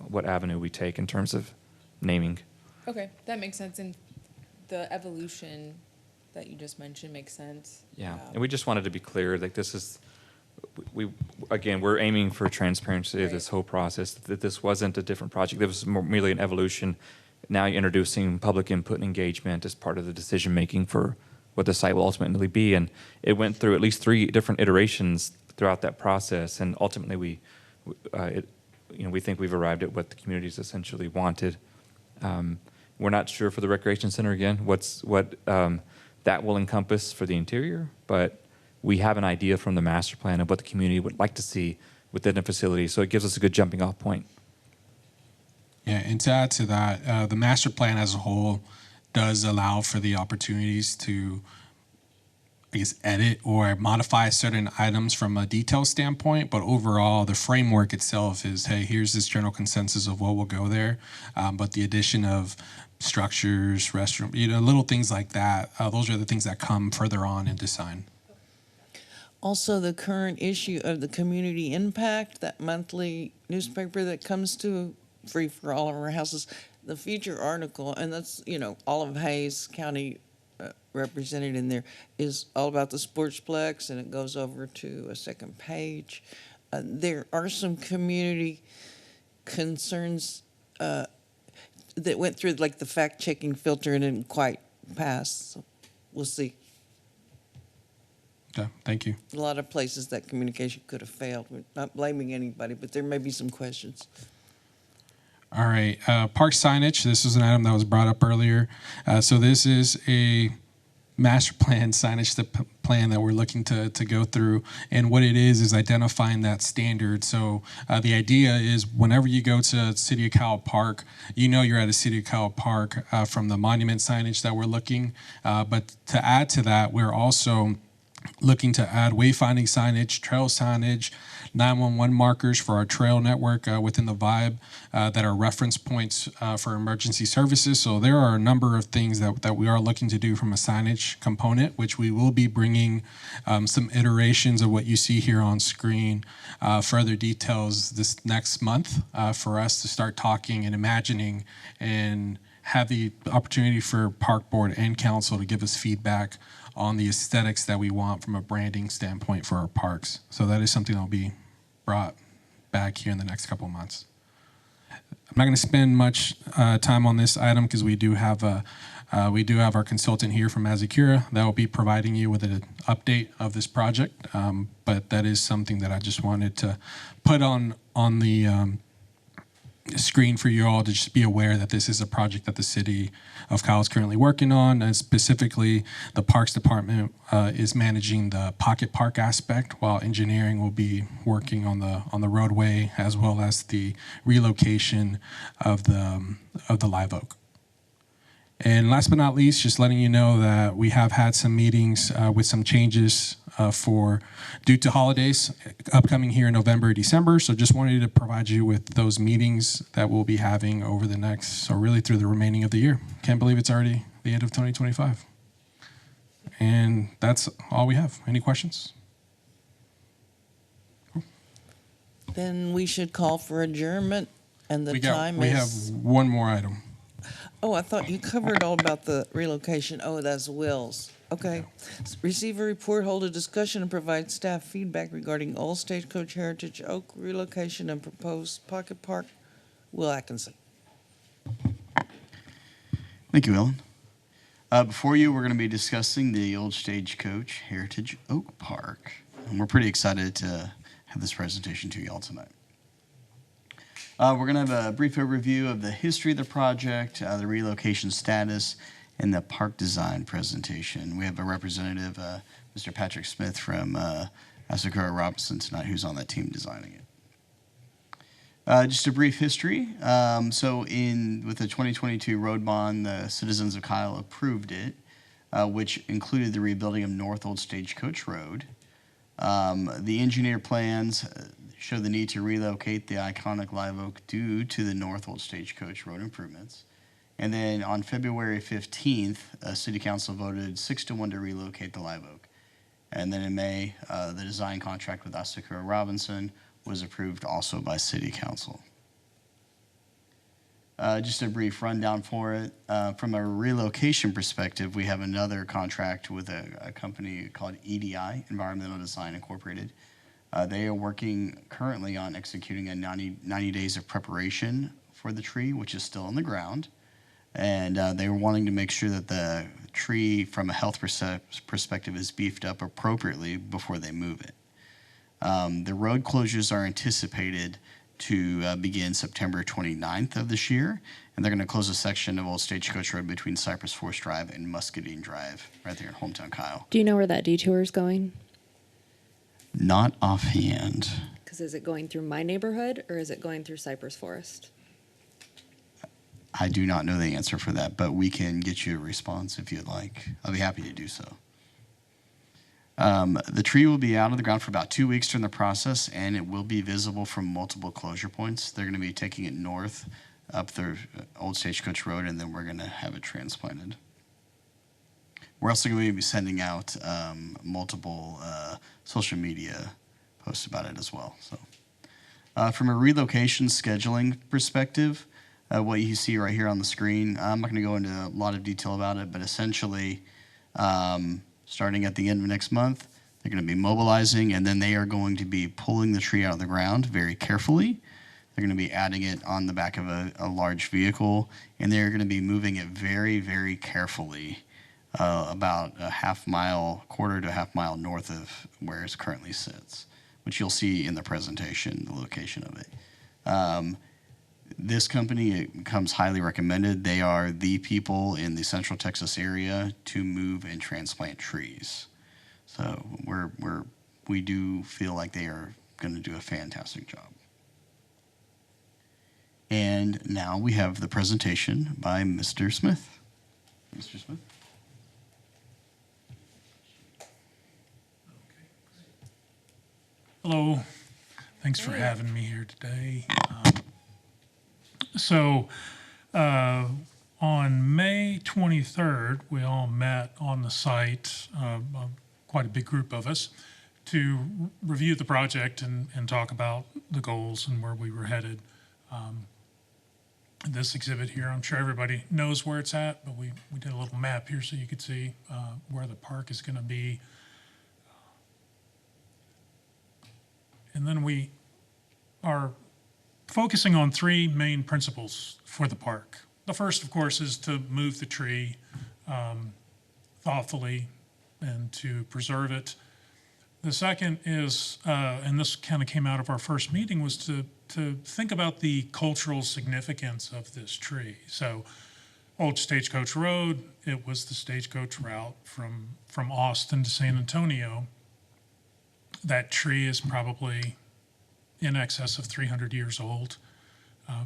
what avenue we take in terms of naming. Okay, that makes sense, and the evolution that you just mentioned makes sense. Yeah, and we just wanted to be clear that this is, we're aiming for transparency of this whole process, that this wasn't a different project. This was merely an evolution. Now you're introducing public input and engagement as part of the decision-making for what the site will ultimately be. And it went through at least 3 different iterations throughout that process. And ultimately, we think we've arrived at what the community's essentially wanted. We're not sure for the recreation center, again, what that will encompass for the interior, but we have an idea from the master plan of what the community would like to see within the facility, so it gives us a good jumping off point. Yeah, and to add to that, the master plan as a whole does allow for the opportunities to, I guess, edit or modify certain items from a detail standpoint, but overall, the framework itself is, hey, here's this general consensus of what will go there, but the addition of structures, restroom, little things like that, those are the things that come further on in design. Also, the current issue of the Community Impact, that monthly newspaper that comes to free for all of our houses, the feature article, and that's, all of Hayes County represented in there, is all about the Sportsplex, and it goes over to a second page. There are some community concerns that went through like the fact-checking filter and didn't quite pass. So we'll see. Okay, thank you. A lot of places that communication could have failed. We're not blaming anybody, but there may be some questions. All right, park signage. This is an item that was brought up earlier. So this is a master plan signage plan that we're looking to go through. And what it is identifying that standard. So the idea is whenever you go to City of Kyle Park, you're at a City of Kyle Park from the monument signage that we're looking. But to add to that, we're also looking to add wayfinding signage, trail signage, 911 markers for our trail network within the Vibe that are reference points for emergency services. So there are a number of things that we are looking to do from a signage component, which we will be bringing some iterations of what you see here on screen, further details this next month for us to start talking and imagining and have the opportunity for Park Board and Council to give us feedback on the aesthetics that we want from a branding standpoint for our parks. So that is something that will be brought back here in the next couple of months. I'm not going to spend much time on this item because we do have our consultant here from Azakura that will be providing you with an update of this project. But that is something that I just wanted to put on the screen for you all to just be aware that this is a project that the City of Kyle is currently working on, and specifically the Parks Department is managing the pocket park aspect, while engineering will be working on the roadway as well as the relocation of the live oak. And last but not least, just letting you know that we have had some meetings with some changes due to holidays upcoming here in November, December. So just wanted to provide you with those meetings that we'll be having over the next, or really through the remaining of the year. Can't believe it's already the end of 2025. And that's all we have. Any questions? Then we should call for adjournment, and the time we have is... one more item. Oh, I thought you covered all about the relocation. Oh, that's Will's. Okay. Receive a report, hold a discussion, and provide staff feedback regarding Old Stagecoach Heritage Oak relocation and proposed pocket park. Will Atkinson. Thank you, Ellen. Before you, we're going to be discussing the Old Stagecoach Heritage Oak Park. And we're pretty excited to have this presentation to y'all tonight. We're going to have a brief overview of the history of the project, the relocation status, and the park design presentation. We have a representative, Mr. Patrick Smith from Asakura Robinson tonight, who's on that team designing it. Just a brief history. With the 2022 road bond, the citizens of Kyle approved it, which included the rebuilding of North Old Stagecoach Road. The engineer plans show the need to relocate the iconic live oak due to the North Old Stagecoach Road improvements. And then on February 15th, City Council voted 6-1 to relocate the live oak. And then in May, the design contract with Asakura Robinson was approved also by City Council. Just a brief rundown for it. From a relocation perspective, we have another contract with a company called EDI, Environmental Design Incorporated. They are working currently on executing a 90 days of preparation for the tree, which is still in the ground. And they were wanting to make sure that the tree, from a health perspective, is beefed up appropriately before they move it. The road closures are anticipated to begin September 29th of this year, and they're going to close a section of Old Stagecoach Road between Cypress Forest Drive and Muscadine Drive, right there in hometown Kyle. Do you know where that detour is going? Not offhand. Because is it going through my neighborhood or is it going through Cypress Forest? I do not know the answer for that, but we can get you a response if you'd like. I'll be happy to do so. The tree will be out of the ground for about 2 weeks during the process, and it will be visible from multiple closure points. They're going to be taking it north up the Old Stagecoach Road, and then we're going to have it transplanted. We're also going to be sending out multiple social media posts about it as well. So, from a relocation scheduling perspective, what you see right here on the screen, I'm not going to go into a lot of detail about it, but essentially, starting at the end of next month, they're going to be mobilizing, and then they are going to be pulling the tree out of the ground very carefully. They're going to be adding it on the back of a large vehicle, and they're going to be moving it very, very carefully, about quarter to a half mile north of where it currently sits, which you'll see in the presentation, the location of it. This company comes highly recommended. They are the people in the Central Texas area to move and transplant trees. So we do feel like they are going to do a fantastic job. And now we have the presentation by Mr. Smith. Mr. Smith. Hello. Thanks for having me here today. On May 23rd, we all met on the site, quite a big group of us, to review the project and talk about the goals and where we were headed. This exhibit here, I'm sure everybody knows where it's at, but we did a little map here so you could see where the park is going to be. And then we are focusing on three main principles for the park. The first, of course, is to move the tree thoughtfully and to preserve it. The second is, and this kind of came out of our first meeting, was to think about the cultural significance of this tree. So Old Stagecoach Road, it was the stagecoach route from Austin to San Antonio. That tree is probably in excess of 300 years old.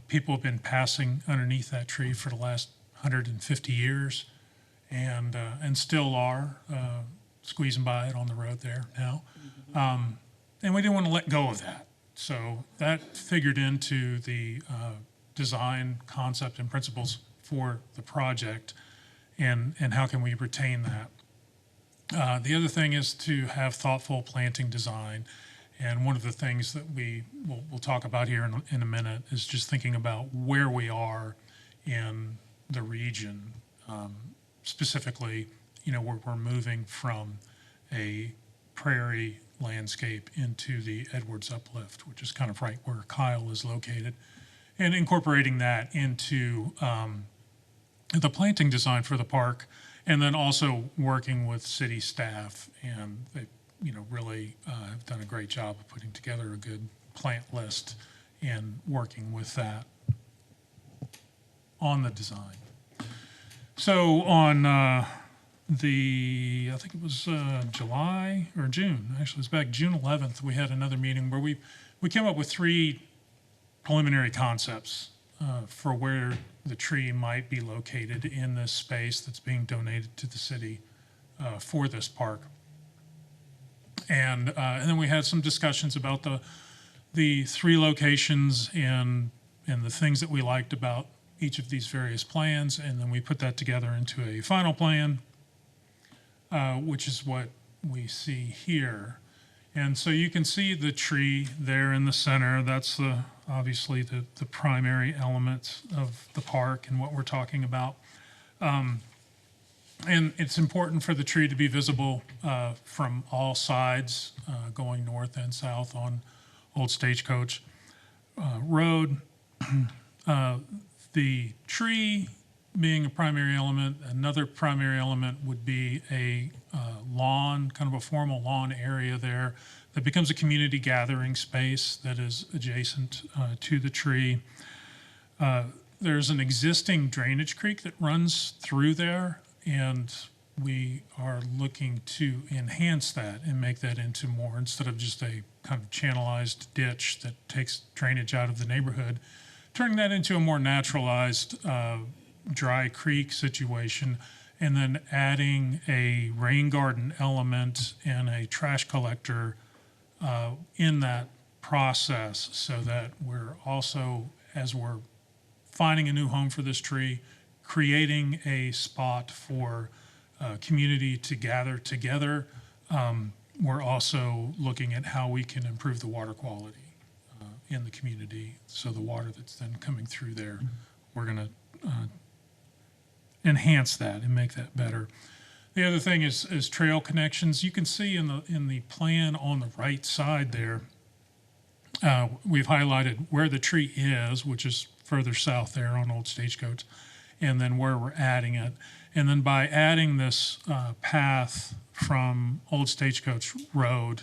People have been passing underneath that tree for the last 150 years and still are squeezing by it on the road there now. And we didn't want to let go of that. So that figured into the design concept and principles for the project and how can we retain that. The other thing is to have thoughtful planting design. And one of the things that we'll talk about here in a minute is just thinking about where we are in the region. Specifically, we're moving from a prairie landscape into the Edwards Uplift, which is kind of right where Kyle is located, and incorporating that into the planting design for the park, and then also working with city staff, and they really have done a great job of putting together a good plant list and working with that on the design. So on I think it was July or June, actually it was back June 11th, we had another meeting where we came up with 3 preliminary concepts for where the tree might be located in this space that's being donated to the city for this park. And then we had some discussions about the 3 locations and the things that we liked about each of these various plans, and then we put that together into a final plan, which is what we see here. And so you can see the tree there in the center. That's obviously the primary element of the park and what we're talking about. And it's important for the tree to be visible from all sides, going north and south on Old Stagecoach Road. The tree being a primary element, another primary element would be a lawn, kind of a formal lawn area there that becomes a community gathering space that is adjacent to the tree. There's an existing drainage creek that runs through there, and we are looking to enhance that and make that into more, instead of just a kind of channelized ditch that takes drainage out of the neighborhood, turning that into a more naturalized dry creek situation, and then adding a rain garden element and a trash collector in that process, so that we're also, as we're finding a new home for this tree, creating a spot for community to gather together. We're also looking at how we can improve the water quality in the community. So the water that's then coming through there, we're going to enhance that and make that better. The other thing is trail connections. You can see in the plan on the right side there, we've highlighted where the tree is, which is further south there on Old Stagecoach, and then where we're adding it. And then by adding this path from Old Stagecoach Road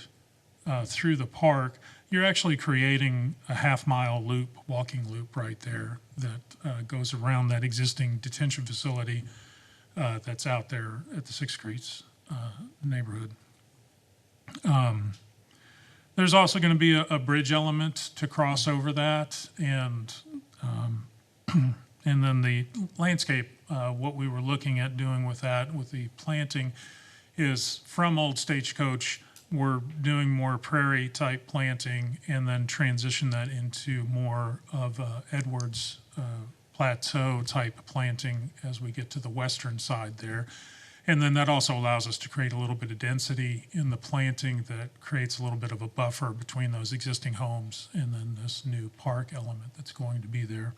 through the park, you're actually creating a half-mile loop, walking loop right there that goes around that existing detention facility that's out there at the Sixth Streets neighborhood. There's also going to be a bridge element to cross over that, and then the landscape, what we were looking at doing with that, with the planting, is from Old Stagecoach, we're doing more prairie type planting and then transition that into more of Edwards Plateau type planting as we get to the western side there. And then that also allows us to create a little bit of density in the planting that creates a little bit of a buffer between those existing homes and then this new park element that's going to be there.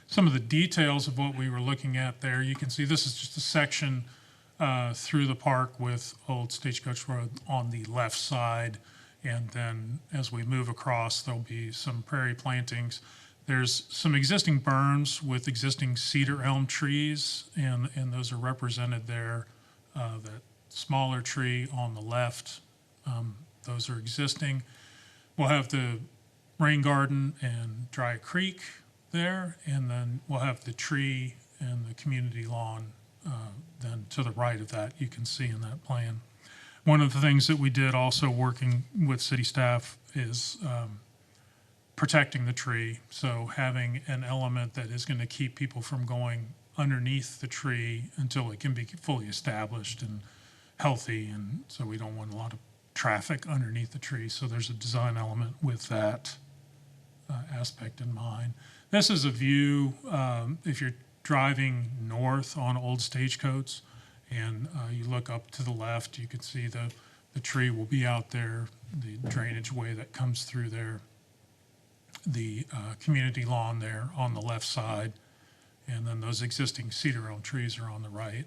Some of the details of what we were looking at there, you can see this is just a section through the park with Old Stagecoach Road on the left side. And then as we move across, there'll be some prairie plantings. There's some existing berms with existing cedar elm trees, and those are represented there. That smaller tree on the left, those are existing. We'll have the rain garden and dry creek there, and then we'll have the tree and the community lawn then to the right of that, you can see in that plan. One of the things that we did also working with city staff is protecting the tree. So having an element that is going to keep people from going underneath the tree until it can be fully established and healthy. And so we don't want a lot of traffic underneath the tree. So there's a design element with that aspect in mind. This is a view, if you're driving north on Old Stagecoach and you look up to the left, you can see the tree will be out there, the drainage way that comes through there, the community lawn there on the left side, and then those existing cedar elm trees are on the right.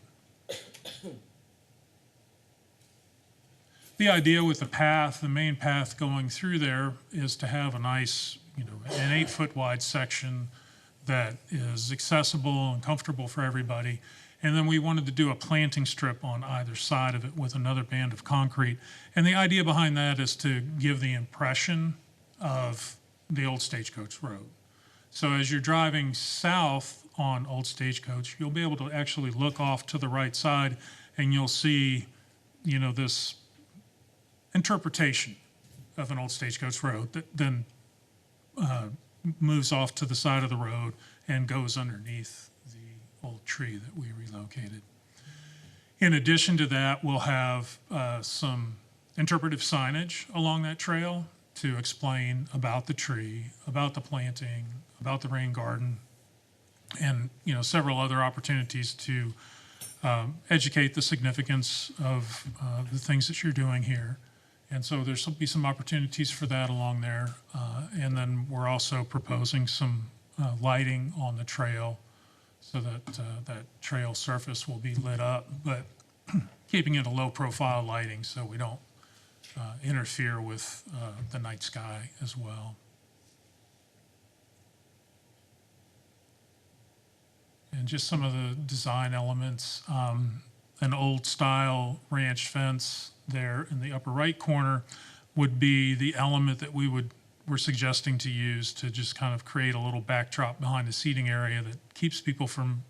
The idea with the path, the main path going through there, is to have a nice, an 8-foot wide section that is accessible and comfortable for everybody. And then we wanted to do a planting strip on either side of it with another band of concrete. And the idea behind that is to give the impression of the old Stagecoach Road. So as you're driving south on Old Stagecoach, you'll be able to actually look off to the right side and you'll see, this interpretation of an old Stagecoach Road that then moves off to the side of the road and goes underneath the old tree that we relocated. In addition to that, we'll have some interpretive signage along that trail to explain about the tree, about the planting, about the rain garden, and several other opportunities to educate the significance of the things that you're doing here. And so there's be some opportunities for that along there. And then we're also proposing some lighting on the trail so that that trail surface will be lit up, but keeping it a low profile lighting so we don't interfere with the night sky as well. And just some of the design elements, an old style ranch fence there in the upper right corner would be the element that we're suggesting to use to just kind of create a little backdrop behind the seating area that keeps people from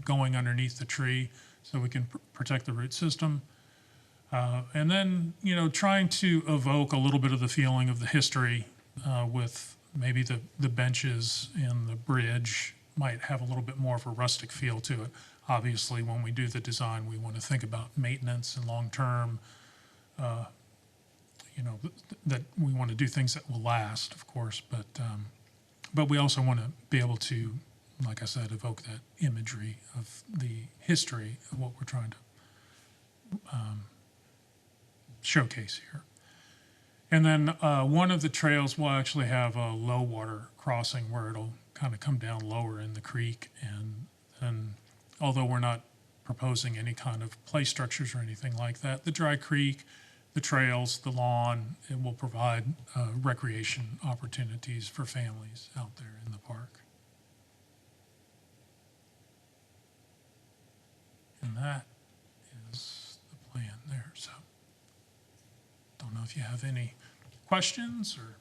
going underneath the tree so we can protect the root system. And then, trying to evoke a little bit of the feeling of the history with maybe the benches and the bridge might have a little bit more of a rustic feel to it. Obviously, when we do the design, we want to think about maintenance and long-term, that we want to do things that will last, of course, but we also want to be able to, like I said, evoke that imagery of the history of what we're trying to showcase here. And then one of the trails will actually have a low water crossing where it'll kind of come down lower in the creek. And although we're not proposing any kind of play structures or anything like that, the dry creek, the trails, the lawn, it will provide recreation opportunities for families out there in the park. And that is the plan there. So don't know if you have any questions or.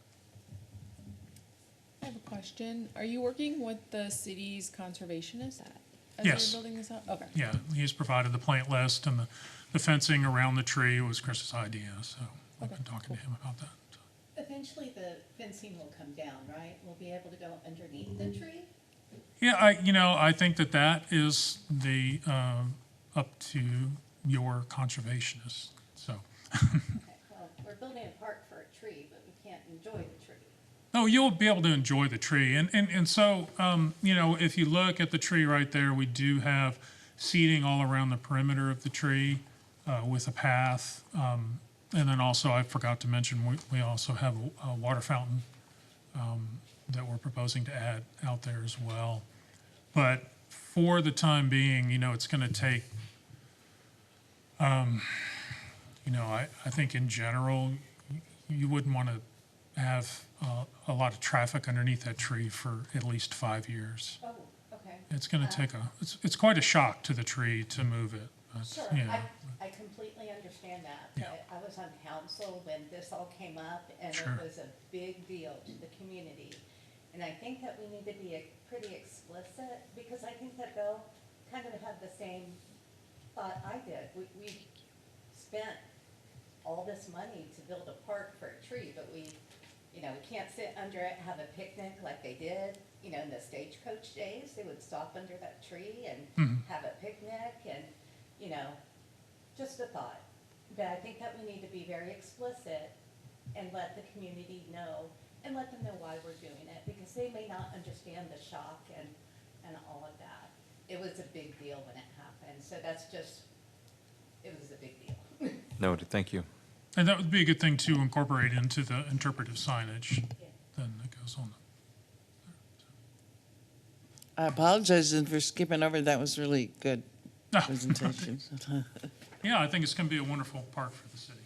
I have a question. Are you working with the city's conservationist as Yes. you're building this out? Okay. Yeah, he's provided the plant list, and the fencing around the tree was Chris's idea, so I've been talking to him about that. Eventually, the fencing will come down, right? We'll be able to go underneath the tree? Yeah, I think that is the, up to your conservationist, so. Okay, well, we're building a park for a tree, but we can't enjoy the tree. Oh, you'll be able to enjoy the tree. And so, if you look at the tree right there, we do have seating all around the perimeter of the tree with a path. And then also, I forgot to mention, we also have a water fountain that we're proposing to add out there as well. But for the time being, it's going to take, I think in general, you wouldn't want to have a lot of traffic underneath that tree for at least 5 years. Oh, okay. It's going to take it's quite a shock to the tree to move it. But, Sure, yeah. I completely understand that. Yeah. But I was on council when this all came up, and Sure. it was a big deal to the community. And I think that we need to be pretty explicit, because I think that they'll kind of have the same thought I did. We spent all this money to build a park for a tree, but we can't sit under it, have a picnic like they did, in the Stagecoach days. They would stop under that tree and have a picnic and, just a thought. But I think that we need to be very explicit and let the community know, and let them know why we're doing it, because they may not understand the shock and all of that. It was a big deal when it happened, so it was a big deal. Noted, thank you. And that would be a good thing to incorporate into the interpretive signage then that goes on. I apologize for skipping over. That was really good Ah, presentation. Yeah, I think it's going to be a wonderful park for the city.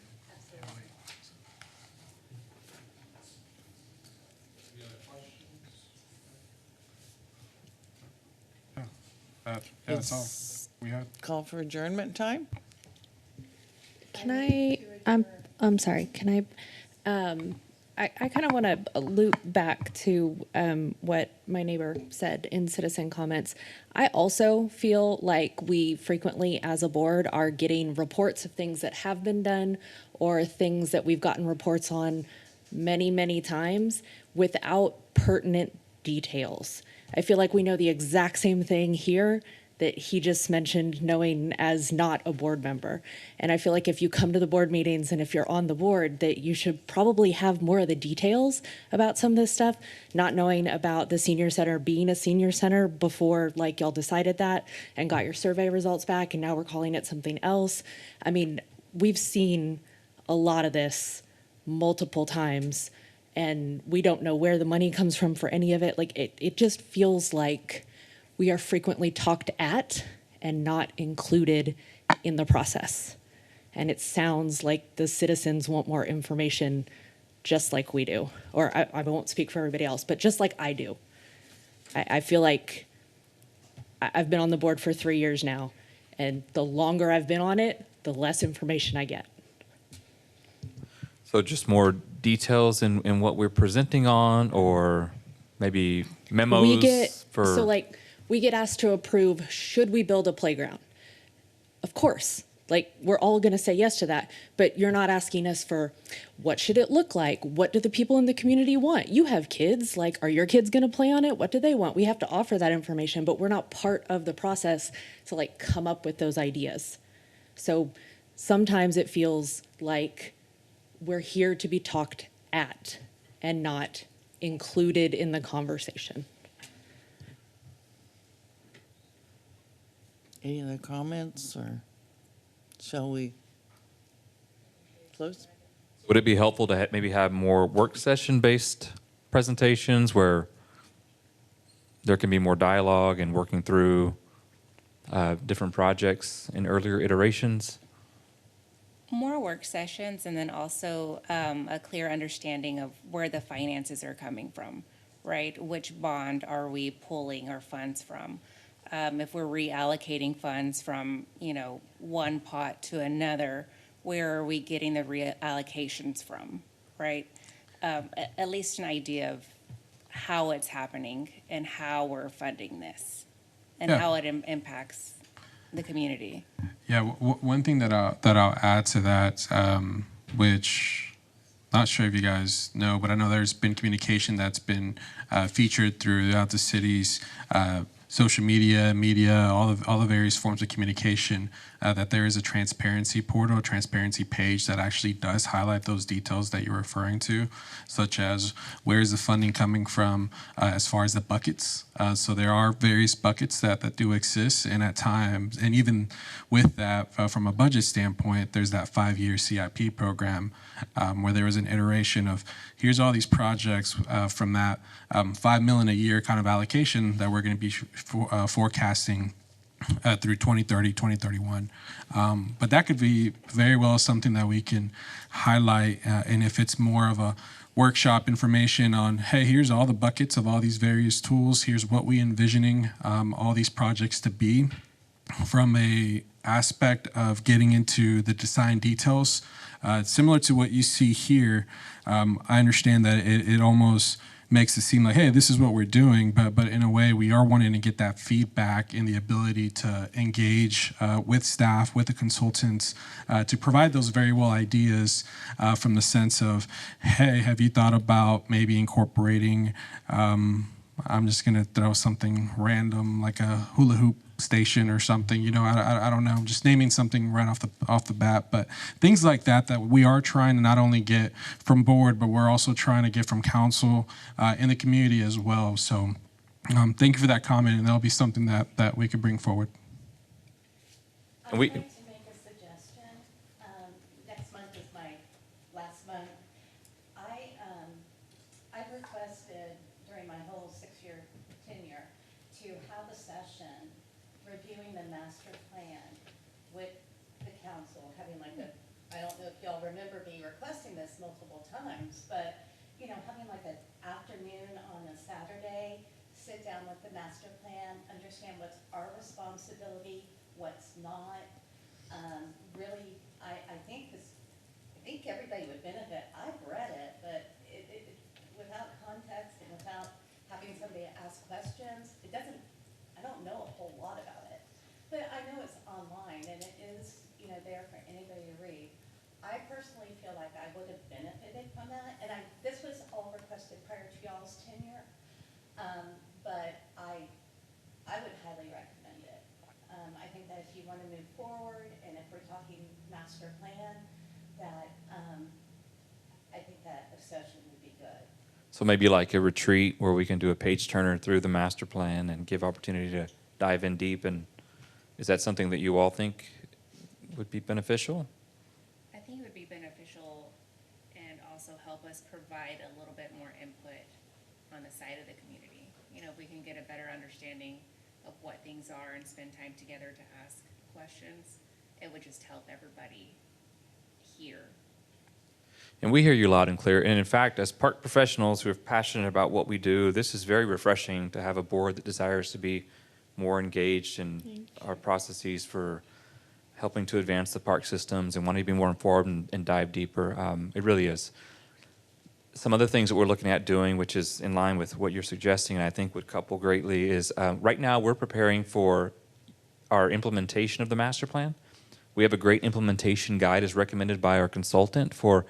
That's all we had. Call for adjournment time? Can I'm sorry, can I I kind of want to loop back to what my neighbor said in citizen comments. I also feel like we frequently, as a board, are getting reports of things that have been done or things that we've gotten reports on many, many times without pertinent details. I feel like we know the exact same thing here that he just mentioned knowing as not a board member. And I feel like if you come to the board meetings and if you're on the board, that you should probably have more of the details about some of this stuff, not knowing about the senior center being a senior center before like y'all decided that and got your survey results back and now we're calling it something else. I mean, we've seen a lot of this multiple times and we don't know where the money comes from for any of it. Like it just feels like we are frequently talked at and not included in the process. And it sounds like the citizens want more information just like we do. Or I won't speak for everybody else, but just like I do. I feel like I've been on the board for 3 years now, and the longer I've been on it, the less information I get. So just more details in what we're presenting on, or maybe memos We get asked to approve, should we build a playground? Of course, like we're all gonna say yes to that, but you're not asking us for what should it look like? What do the people in the community want? You have kids, like are your kids gonna play on it? What do they want? We have to offer that information, but we're not part of the process to like come up with those ideas. So sometimes it feels like we're here to be talked at and not included in the conversation. Any other comments, or shall we close? Would it be helpful to maybe have more work session-based presentations where there can be more dialogue and working through different projects in earlier iterations? More work sessions, and then also a clear understanding of where the finances are coming from, right? Which bond are we pulling our funds from? If we're reallocating funds from, one pot to another, where are we getting the reallocations from, right? At least an idea of how it's happening and how we're funding this and how it impacts the community. Yeah, one thing that I'll add to that, which not sure if you guys know, but I know there's been communication that's been featured throughout the city's social media, all the various forms of communication, that there is a transparency portal, a transparency page that actually does highlight those details that you're referring to, such as where is the funding coming from as far as the buckets. So there are various buckets that do exist, and at times, and even with that, from a budget standpoint, there's that 5-year CIP program where there was an iteration of here's all these projects from that $5 million a year kind of allocation that we're going to be forecasting through 2030, 2031. But that could be very well something that we can highlight, and if it's more of a workshop information on, hey, here's all the buckets of all these various tools, here's what we envisioning all these projects to be, from a aspect of getting into the design details, similar to what you see here. I understand that it almost makes it seem like, hey, this is what we're doing, but in a way, we are wanting to get that feedback and the ability to engage with staff, with the consultants, to provide those very well ideas from the sense of, hey, have you thought about maybe incorporating, I'm just going to throw something random like a hula hoop station or something, I don't know, I'm just naming something right off the bat, but things like that we are trying to not only get from board, but we're also trying to get from council in the community as well. So thank you for that comment, and that'll be something that we could bring forward. I'd like to make a suggestion. Next month is my last month. I've requested during my whole 6-year tenure to have a session reviewing the master plan with the council, having like I don't know if y'all remember me requesting this multiple times, but, having like an afternoon on a Saturday, sit down with the master plan, understand what's our responsibility, what's not. Really, I think everybody would benefit. I've read it, but on that, and this was all requested prior to y'all's tenure, but I would highly recommend it. I think that if you want to move forward, and if we're talking master plan, that, I think that a session would be good. So maybe like a retreat where we can do a page turner through the master plan and give opportunity to dive in deep. And is that something that you all think would be beneficial? I think it would be beneficial and also help us provide a little bit more input on the side of the community. You know, if we can get a better understanding of what things are and spend time together to ask questions, it would just help everybody hear. And we hear you loud and clear. And in fact, as park professionals who are passionate about what we do, this is very refreshing to have a board that desires to be more engaged in our processes for helping to advance the park systems and wanting to be more informed and dive deeper. It really is. Some other things that we're looking at doing, which is in line with what you're suggesting, and I think would couple greatly, is right now we're preparing for our implementation of the master plan. We have a great implementation guide as recommended by our consultant for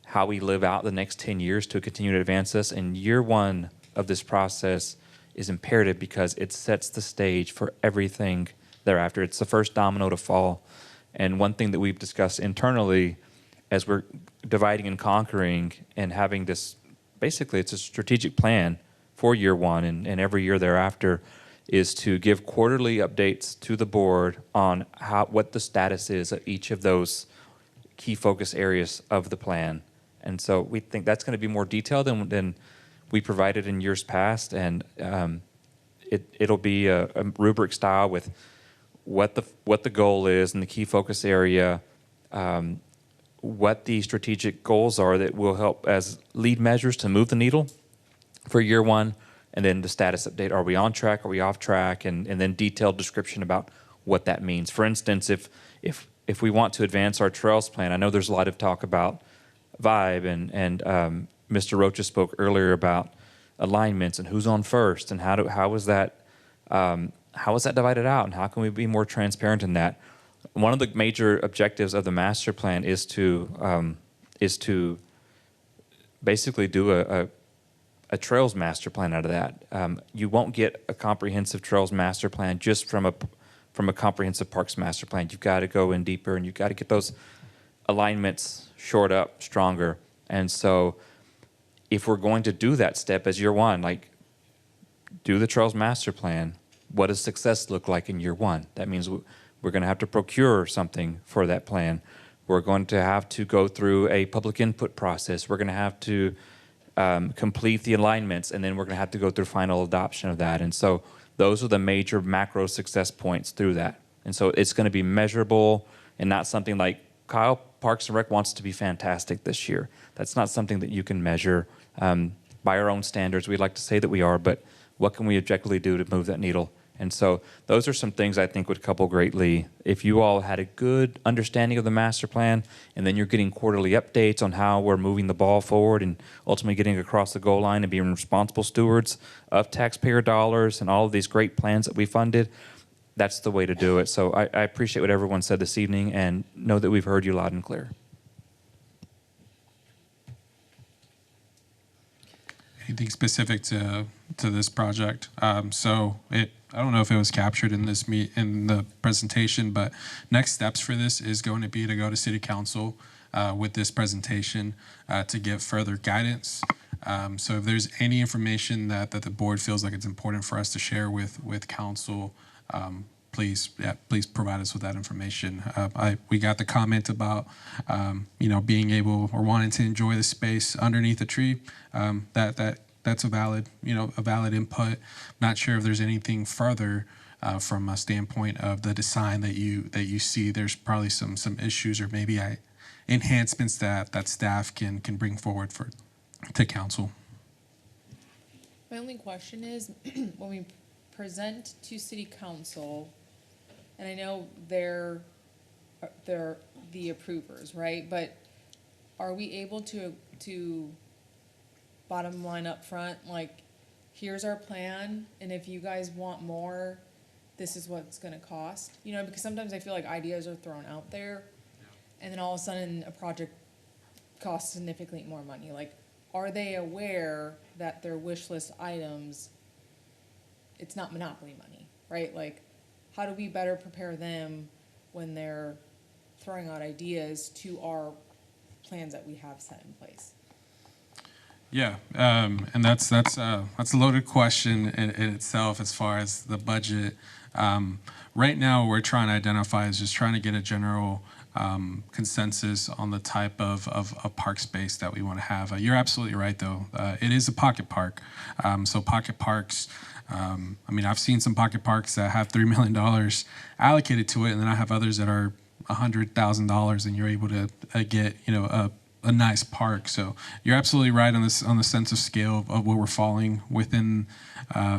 how we live out the next 10 years to continue to advance this. And year one of this process is imperative because it sets the stage for everything thereafter. It's the first domino to fall. And one thing that we've discussed internally as we're dividing and conquering and having this, basically it's a strategic plan for year one and every year thereafter, is to give quarterly updates to the board on what the status is of each of those key focus areas of the plan. And so we think that's going to be more detailed than we provided in years past, and it'll be a rubric style with what the goal is and the key focus area, what the strategic goals are that will help as lead measures to move the needle for year one, and then the status update. Are we on track? Are we off track? And then detailed description about what that means. For instance, if we want to advance our trails plan, I know there's a lot of talk about vibe, and Mr. Rocha spoke earlier about alignments and who's on first and how is that divided out, and how can we be more transparent in that. One of the major objectives of the master plan is to basically do a trails master plan out of that. You won't get a comprehensive trails master plan just from a comprehensive parks master plan. You've got to go in deeper, and you've got to get those alignments shored up stronger. And so if we're going to do that step as year one, like do the trails master plan, what does success look like in year one? That means we're going to have to procure something for that plan. We're going to have to go through a public input process. We're going to have to complete the alignments, and then we're going to have to go through final adoption of that. And so those are the major macro success points through that. And so it's going to be measurable and not something like Kyle Parks and Rec wants to be fantastic this year. That's not something that you can measure by our own standards. We'd like to say that we are, but what can we objectively do to move that needle? And so those are some things I think would couple greatly. If you all had a good understanding of the master plan, and then you're getting quarterly updates on how we're moving the ball forward and ultimately getting across the goal line and being responsible stewards of taxpayer dollars and all of these great plans that we funded, that's the way to do it. So I appreciate what everyone said this evening, and know that we've heard you loud and clear. Anything specific to this project? I don't know if it was captured in in the presentation, but next steps for this is going to be to go to City Council with this presentation to give further guidance. So if there's any information that the board feels like it's important for us to share with council, please provide us with that information. We got the comment about being able or wanting to enjoy the space underneath the tree. That's a valid input. Not sure if there's anything further from a standpoint of the design that you see. There's probably some issues or maybe enhancements that staff can bring forward to council. My only question is, when we present to city council, and I know they're the approvers, right? But are we able to bottom line up front, like, here's our plan, and if you guys want more, this is what it's gonna cost? You know, because sometimes I feel like ideas are thrown out there, and then all of a sudden a project cost significantly more money. Like, are they aware that their wish list items, it's not monopoly money, right? Like, how do we better prepare them when they're throwing out ideas to our plans that we have set in place? Yeah, and that's a loaded question in itself as far as the budget. Right now, what we're trying to identify is just trying to get a general consensus on the type of park space that we want to have. You're absolutely right, though. It is a pocket park. So pocket parks, I mean, I've seen some pocket parks that have $3 million allocated to it, and then I have others that are $100,000, and you're able to get, a nice park. So you're absolutely right on this, on the sense of scale of where we're falling within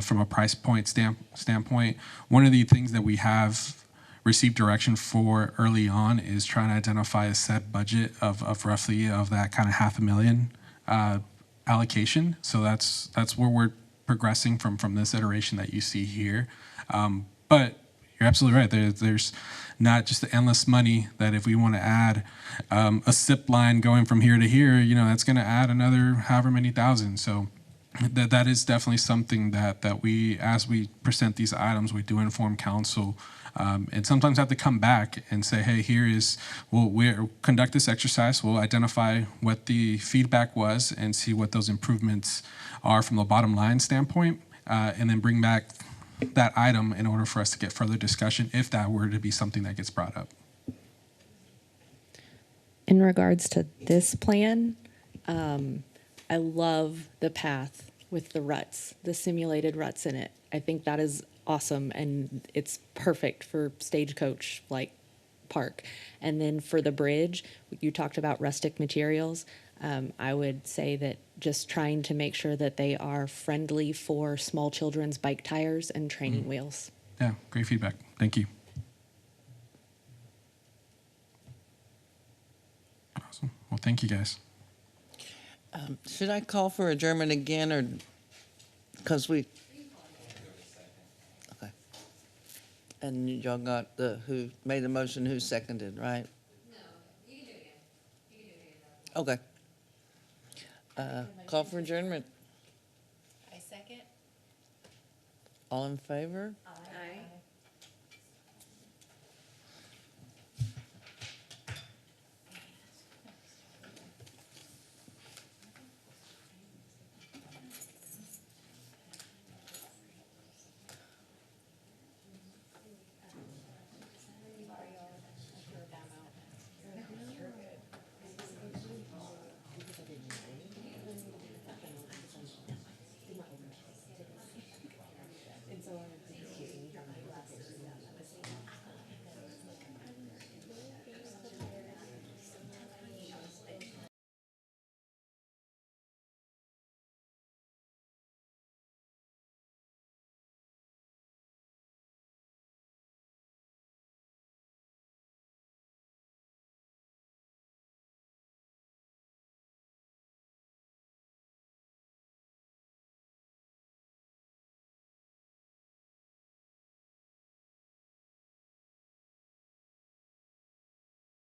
from a price point standpoint. One of the things that we have received direction for early on is trying to identify a set budget of roughly of that kind of $500,000 allocation. So that's where we're progressing from this iteration that you see here. But you're absolutely right. There's not just the endless money that if we want to add a SIP line going from here to here, that's going to add another however many thousand. So that is definitely something that we, as we present these items, we do inform council, and sometimes have to come back and say, hey, we'll conduct this exercise. We'll identify what the feedback was and see what those improvements are from the bottom line standpoint, and then bring back that item in order for us to get further discussion if that were to be something that gets brought up. In regards to this plan, I love the path with the ruts, the simulated ruts in it. I think that is awesome, and it's perfect for stagecoach like park. And then for the bridge, you talked about rustic materials. I would say that just trying to make sure that they are friendly for small children's bike tires and training wheels. Yeah, great feedback. Thank you. Awesome. Well, thank you, guys. Should I call for adjournment again, or because we? Okay. And y'all got who made the motion, who seconded, right? No, you can do it again. You can do it again. Okay. Call for adjournment. I second. All in favor? Aye.